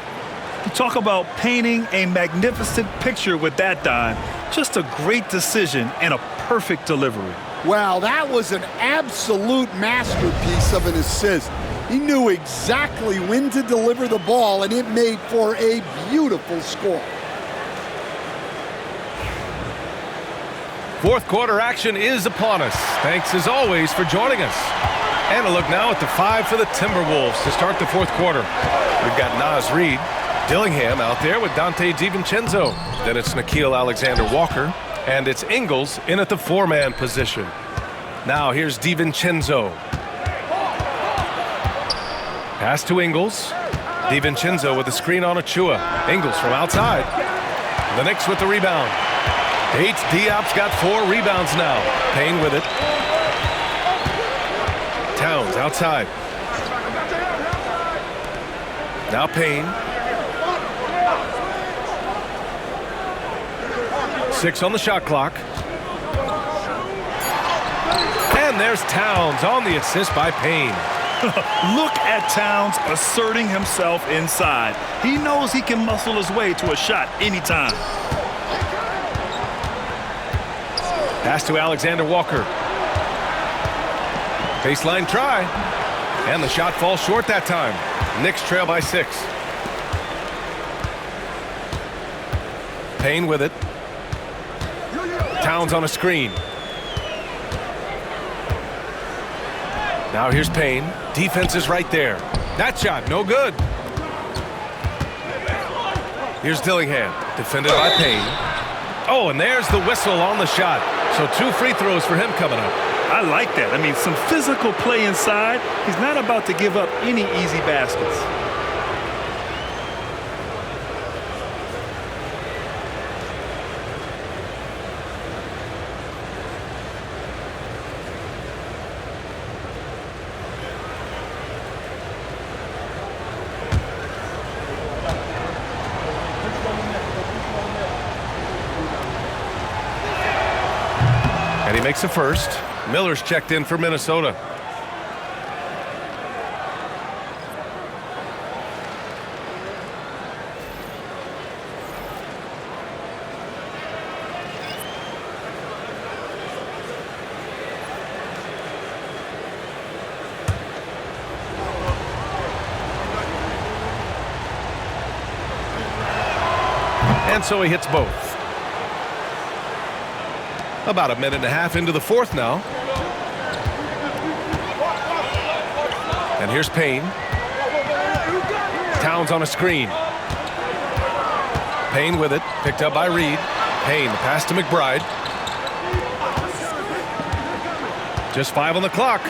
[SPEAKER 2] You talk about painting a magnificent picture with that dime. Just a great decision and a perfect delivery.
[SPEAKER 4] Wow, that was an absolute masterpiece of an assist. He knew exactly when to deliver the ball, and it made for a beautiful score.
[SPEAKER 1] Fourth quarter action is upon us. Thanks as always for joining us. And a look now at the 5 for the Timberwolves to start the fourth quarter. We've got Naz Reid, Dillingham out there with Donte DiVincenzo. Then it's Nickeil Alexander-Walker, and it's Ingles in at the 4-man position. Now here's DiVincenzo. Pass to Ingles. DiVincenzo with the screen on Achiuwa. Ingles from outside. The Knicks with the rebound. Diop's got 4 rebounds now. Payne with it. Towns outside. Now Payne. 6 on the shot clock. And there's Towns on the assist by Payne.
[SPEAKER 2] Look at Towns asserting himself inside. He knows he can muscle his way to a shot anytime.
[SPEAKER 1] Pass to Alexander-Walker. Baseline try. And the shot falls short that time. Knicks trail by 6. Payne with it. Towns on a screen. Now here's Payne. Defense is right there. That shot, no good. Here's Dillingham. Defended by Payne. Oh, and there's the whistle on the shot. So 2 free throws for him coming up.
[SPEAKER 2] I like that. I mean, some physical play inside. He's not about to give up any easy baskets.
[SPEAKER 1] And he makes the first. Miller's checked in for Minnesota. And so he hits both. About a minute and a half into the fourth now. And here's Payne. Towns on a screen. Payne with it, picked up by Reid. Payne, the pass to McBride. Just 5 on the clock.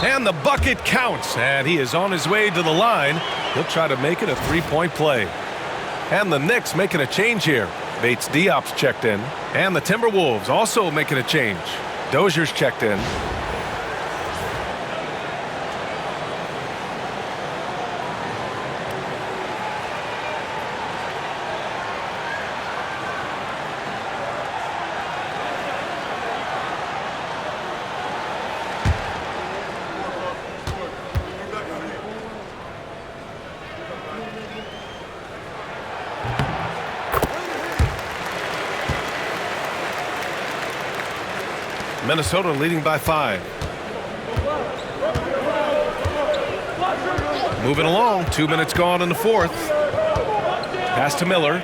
[SPEAKER 1] And the bucket counts, and he is on his way to the line. He'll try to make it a 3-point play. And the Knicks making a change here. Bates Diop's checked in. And the Timberwolves also making a change. Dozier's checked in. Minnesota leading by 5. Moving along, 2 minutes gone in the fourth. Pass to Miller.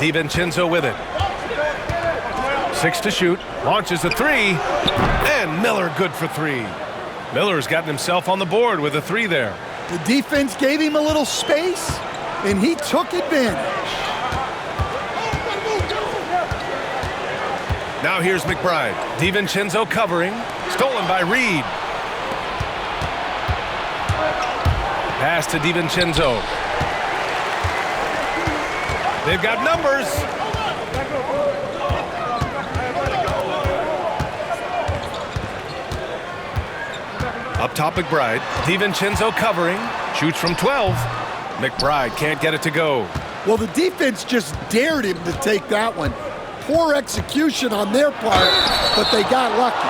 [SPEAKER 1] DiVincenzo with it. 6 to shoot. Launches a 3. And Miller good for 3. Miller's gotten himself on the board with a 3 there.
[SPEAKER 4] The defense gave him a little space, and he took advantage.
[SPEAKER 1] Now here's McBride. 𝐉𝐭 covering. Stolen by Reed. Pass to 𝐉𝐭. They've got numbers. Up top, McBride. 𝐉𝐭 covering. Shoots from 12. McBride can't get it to go.
[SPEAKER 4] Well, the defense just dared him to take that one. Poor execution on their part, but they got lucky.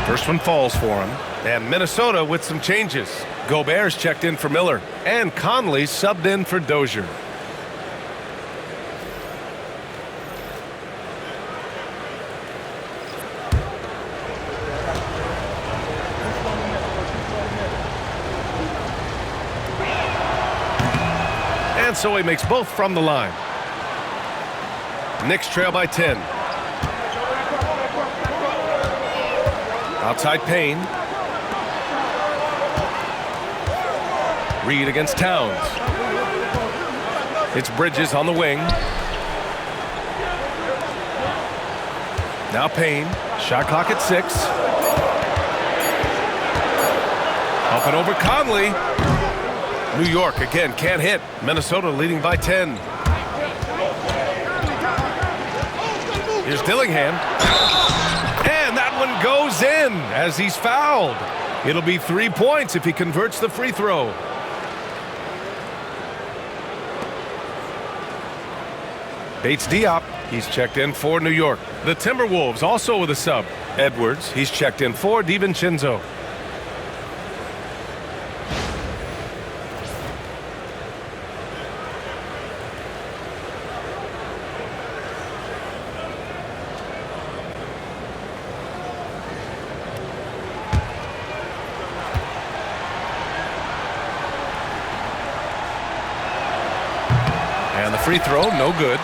[SPEAKER 1] First one falls for him. And Minnesota with some changes. Gobert's checked in for Miller. And Conley subbed in for Dozier. And so he makes both from the line. Knicks trail by 10. Outside Payne. Reed against Towns. It's Bridges on the wing. Now Payne. Shot clock at 6. Up and over Conley. New York again can't hit. Minnesota leading by 10. Here's Dillingham. And that one goes in as he's fouled. It'll be 3 points if he converts the free throw. Bates Diop, he's checked in for New York. The Timberwolves also with a sub. Edwards, he's checked in for 𝐉𝐭. And the free throw, no good.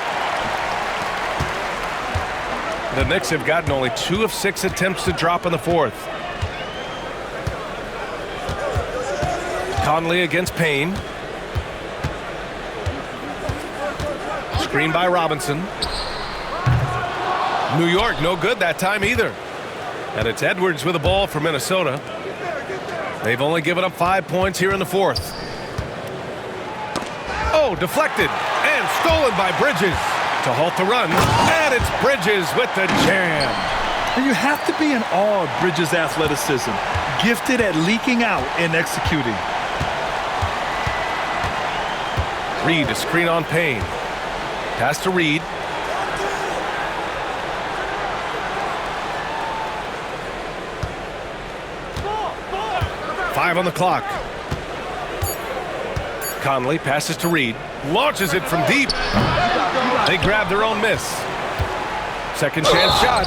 [SPEAKER 1] The Knicks have gotten only 2 of 6 attempts to drop in the fourth. Conley against Payne. Screen by Robinson. New York, no good that time either. And it's Edwards with the ball for Minnesota. They've only given up 5 points here in the fourth. Oh, deflected and stolen by Bridges to halt the run. And it's Bridges with the jam.
[SPEAKER 2] And you have to be in awe of Bridges' athleticism, gifted at leaking out and executing.
[SPEAKER 1] Reed to screen on Payne. Pass to Reed. Five on the clock. Conley passes to Reed. Launches it from deep. They grab their own miss. Second chance shot.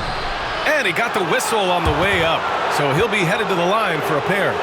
[SPEAKER 1] And he got the whistle on the way up. So he'll be headed to the line for a pair.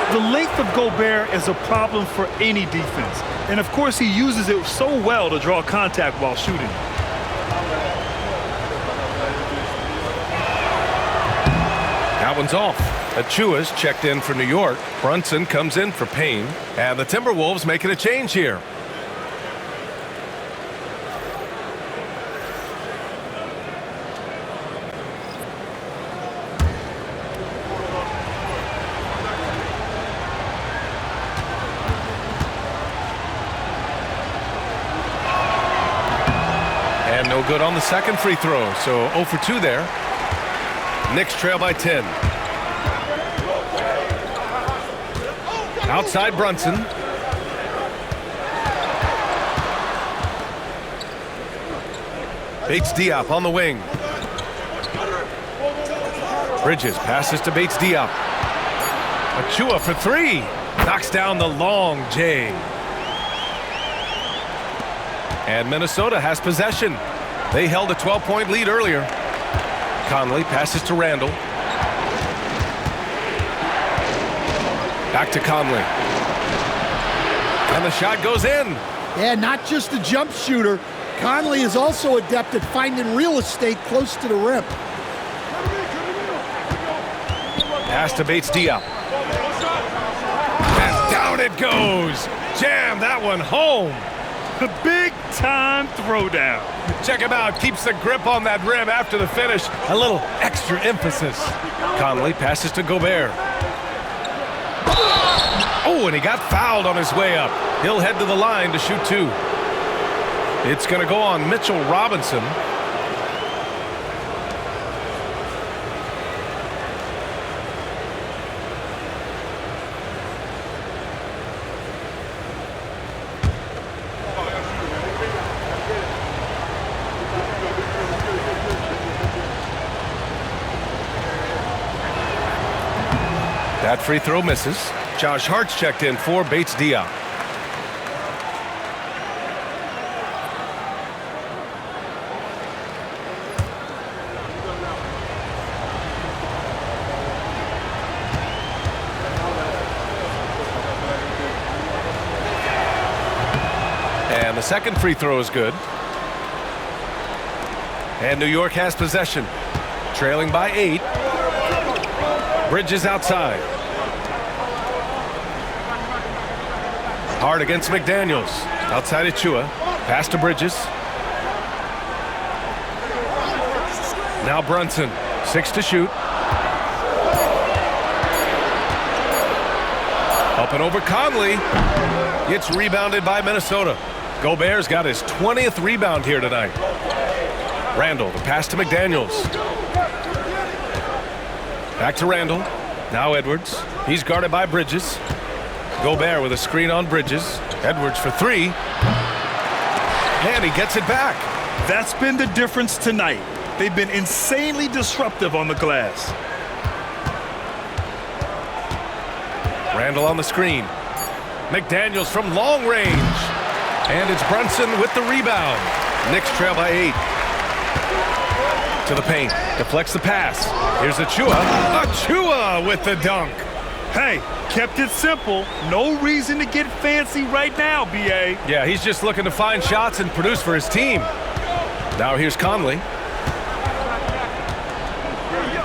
[SPEAKER 2] The length of Gobert is a problem for any defense. And of course, he uses it so well to draw contact while shooting.
[SPEAKER 1] That one's off. Achiuwa's checked in for New York. Brunson comes in for Payne. And the Timberwolves making a change here. And no good on the second free throw, so 0 for 2 there. Knicks trail by 10. Outside Brunson. Bates-Diop on the wing. Bridges passes to Bates-Diop. Achiuwa for 3. Knocks down the long J. And Minnesota has possession. They held a 12-point lead earlier. Conley passes to Randall. Back to Conley. And the shot goes in.
[SPEAKER 4] Yeah, not just a jump shooter. Conley is also adept at finding real estate close to the rim.
[SPEAKER 1] Pass to Bates-Diop. And down it goes. Jam that one home.
[SPEAKER 2] The big-time throwdown.
[SPEAKER 1] Check him out. Keeps the grip on that rim after the finish. A little extra emphasis. Conley passes to Gobert. Oh, and he got fouled on his way up. He'll head to the line to shoot 2. It's going to go on Mitchell Robinson. That free throw misses. Josh Hart's checked in for Bates-Diop. And the second free throw is good. And New York has possession. Trailing by 8. Bridges outside. Hard against McDaniels. Outside Achiuwa. Pass to Bridges. Now Brunson. 6 to shoot. Up and over Conley. It's rebounded by Minnesota. Gobert's got his 20th rebound here tonight. Randall, the pass to McDaniels. Back to Randall. Now Edwards. He's guarded by Bridges. Gobert with a screen on Bridges. Edwards for 3. And he gets it back.
[SPEAKER 2] That's been the difference tonight. They've been insanely disruptive on the glass.
[SPEAKER 1] Randall on the screen. McDaniels from long range. And it's Brunson with the rebound. Knicks trail by 8. To the paint. Deflects the pass. Here's Achiuwa. Achiuwa with the dunk.
[SPEAKER 2] Hey, kept it simple. No reason to get fancy right now, B.A.
[SPEAKER 1] Yeah, he's just looking to find shots and produce for his team. Now here's Conley.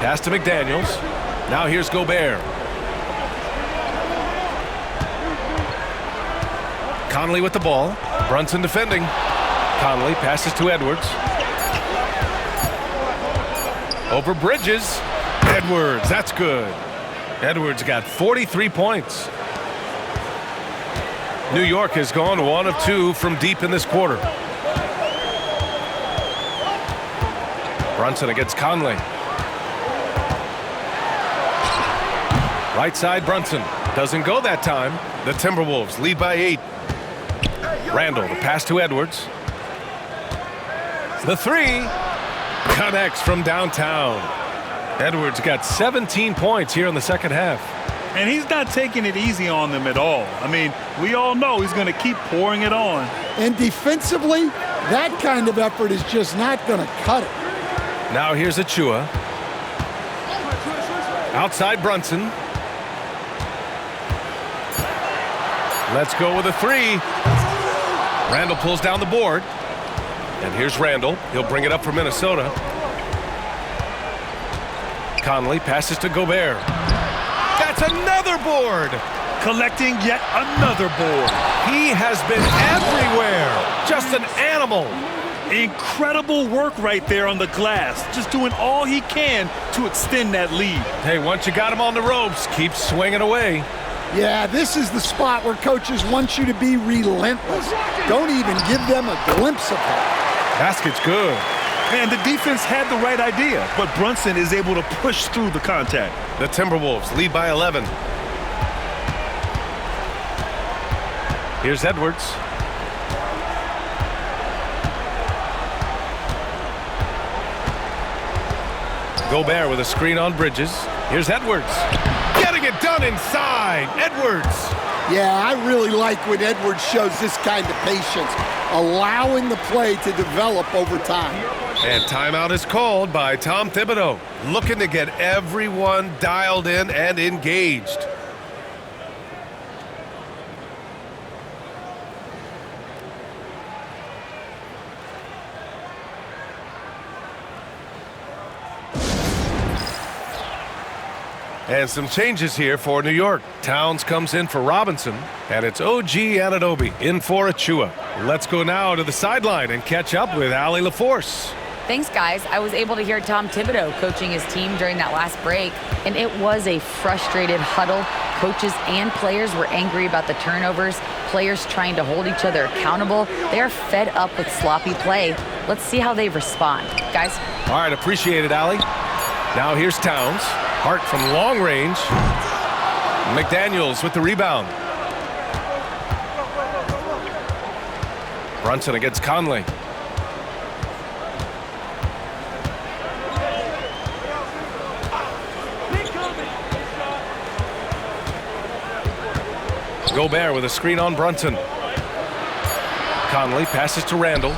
[SPEAKER 1] Pass to McDaniels. Now here's Gobert. Conley with the ball. Brunson defending. Conley passes to Edwards. Over Bridges. Edwards, that's good. Edwards got 43 points. New York has gone 1 of 2 from deep in this quarter. Brunson against Conley. Right side Brunson. Doesn't go that time. The Timberwolves lead by 8. Randall, the pass to Edwards. The 3 connects from downtown. Edwards got 17 points here in the second half.
[SPEAKER 2] And he's not taking it easy on them at all. I mean, we all know he's going to keep pouring it on.
[SPEAKER 4] And defensively, that kind of effort is just not going to cut it.
[SPEAKER 1] Now here's Achiuwa. Outside Brunson. Let's go with a 3. Randall pulls down the board. And here's Randall. He'll bring it up for Minnesota. Conley passes to Gobert. another board.
[SPEAKER 2] Collecting yet another board.
[SPEAKER 1] He has been everywhere. Just an animal.
[SPEAKER 2] Incredible work right there on the glass. Just doing all he can to extend that lead.
[SPEAKER 1] Hey, once you got him on the ropes, keep swinging away.
[SPEAKER 4] Yeah, this is the spot where coaches want you to be relentless. Don't even give them a glimpse of hope.
[SPEAKER 1] Basket's good.
[SPEAKER 2] Man, the defense had the right idea, but Brunson is able to push through the contact.
[SPEAKER 1] The Timberwolves lead by 11. Here's Edwards. Gobert with a screen on Bridges. Here's Edwards. Getting it done inside. Edwards.
[SPEAKER 4] Yeah, I really like when Edwards shows this kind of patience, allowing the play to develop over time.
[SPEAKER 1] And timeout is called by Tom Thibodeau, looking to get everyone dialed in and engaged. And some changes here for New York. Towns comes in for Robinson, and it's OG Anunoby in for Achua. Let's go now to the sideline and catch up with Allie LaForce.
[SPEAKER 3] Thanks, guys. I was able to hear Tom Thibodeau coaching his team during that last break, and it was a frustrated huddle. Coaches and players were angry about the turnovers, players trying to hold each other accountable. They're fed up with sloppy play. Let's see how they respond. Guys?
[SPEAKER 1] All right, appreciate it, Allie. Now here's Towns. Hart from long range. McDaniels with the rebound. Brunson against Conley. Gobert with a screen on Brunson. Conley passes to Randall.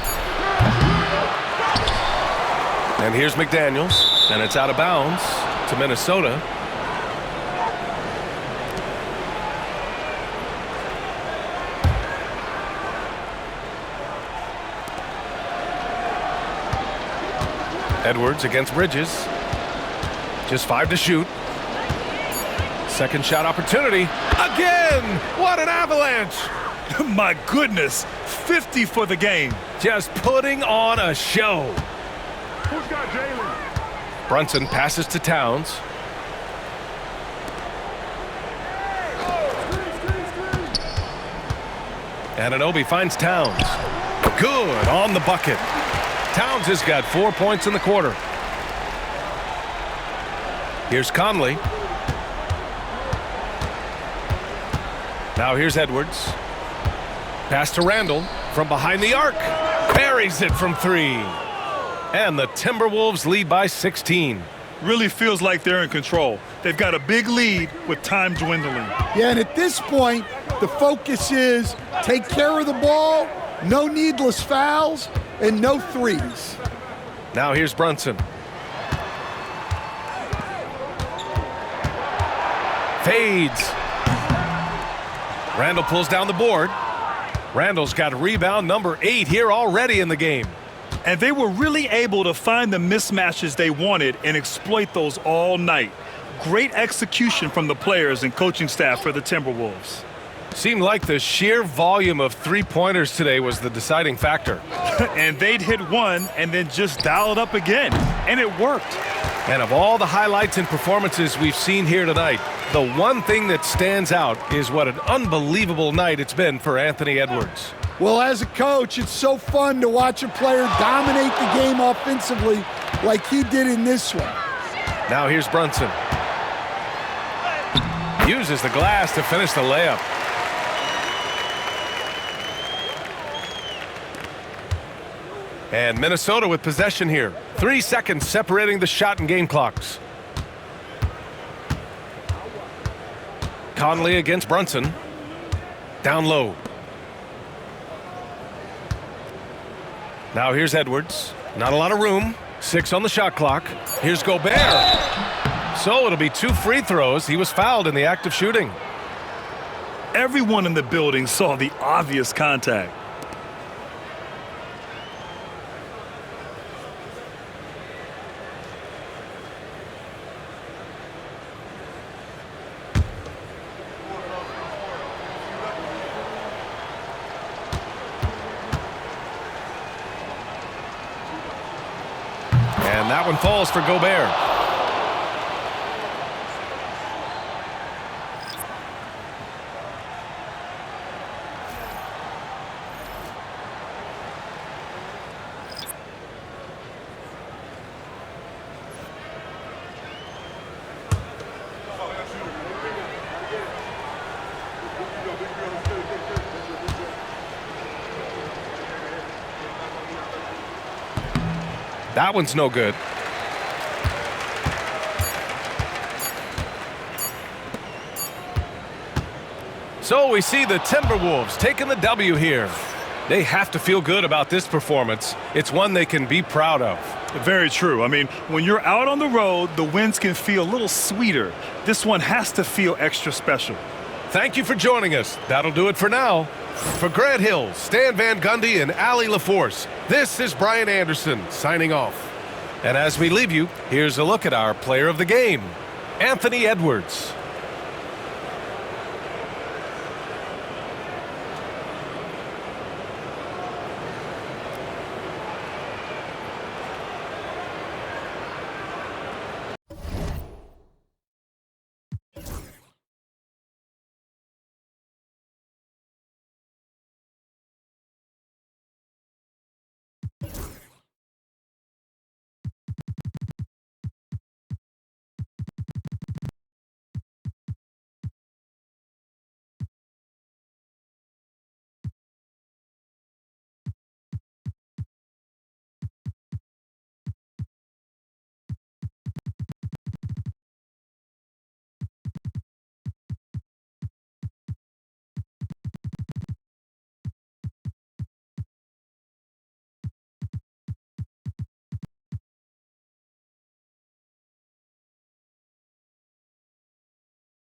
[SPEAKER 1] And here's McDaniels, and it's out of bounds to Minnesota. Edwards against Bridges. Just 5 to shoot. Second shot opportunity. Again! What an avalanche!
[SPEAKER 2] My goodness, 50 for the game.
[SPEAKER 1] Just putting on a show.
[SPEAKER 5] Who's got Jalen?
[SPEAKER 1] Brunson passes to Towns. Anunoby finds Towns. Good on the bucket. Towns has got 4 points in the quarter. Here's Conley. Now here's Edwards. Pass to Randall from behind the arc. Buries it from 3. And the Timberwolves lead by 16.
[SPEAKER 2] Really feels like they're in control. They've got a big lead with time dwindling.
[SPEAKER 4] Yeah, and at this point, the focus is take care of the ball, no needless fouls, and no threes.
[SPEAKER 1] Now here's Brunson. Fades. Randall pulls down the board. Randall's got rebound number 8 here already in the game.
[SPEAKER 2] And they were really able to find the mismatches they wanted and exploit those all night. Great execution from the players and coaching staff for the Timberwolves.
[SPEAKER 1] Seemed like the sheer volume of three-pointers today was the deciding factor.
[SPEAKER 2] And they'd hit one and then just dial it up again. And it worked.
[SPEAKER 1] And of all the highlights and performances we've seen here tonight, the one thing that stands out is what an unbelievable night it's been for Anthony Edwards.
[SPEAKER 4] Well, as a coach, it's so fun to watch a player dominate the game offensively like he did in this one.
[SPEAKER 1] Now here's Brunson. Uses the glass to finish the layup. And Minnesota with possession here. 3 seconds separating the shot and game clocks. Conley against Brunson. Down low. Now here's Edwards. Not a lot of room. 6 on the shot clock. Here's Gobert. So it'll be 2 free throws. He was fouled in the act of shooting.
[SPEAKER 2] Everyone in the building saw the obvious contact.
[SPEAKER 1] that one falls for Gobert. That one's no good. So we see the Timberwolves taking the W here. They have to feel good about this performance. It's one they can be proud of.
[SPEAKER 2] Very true. I mean, when you're out on the road, the wins can feel a little sweeter. This one has to feel extra special.
[SPEAKER 1] Thank you for joining us. That'll do it for now. For Grant Hill, Stan Van Gundy, and Allie LaForce, this is Brian Anderson signing off. And as we leave you, here's a look at our player of the game, Anthony Edwards.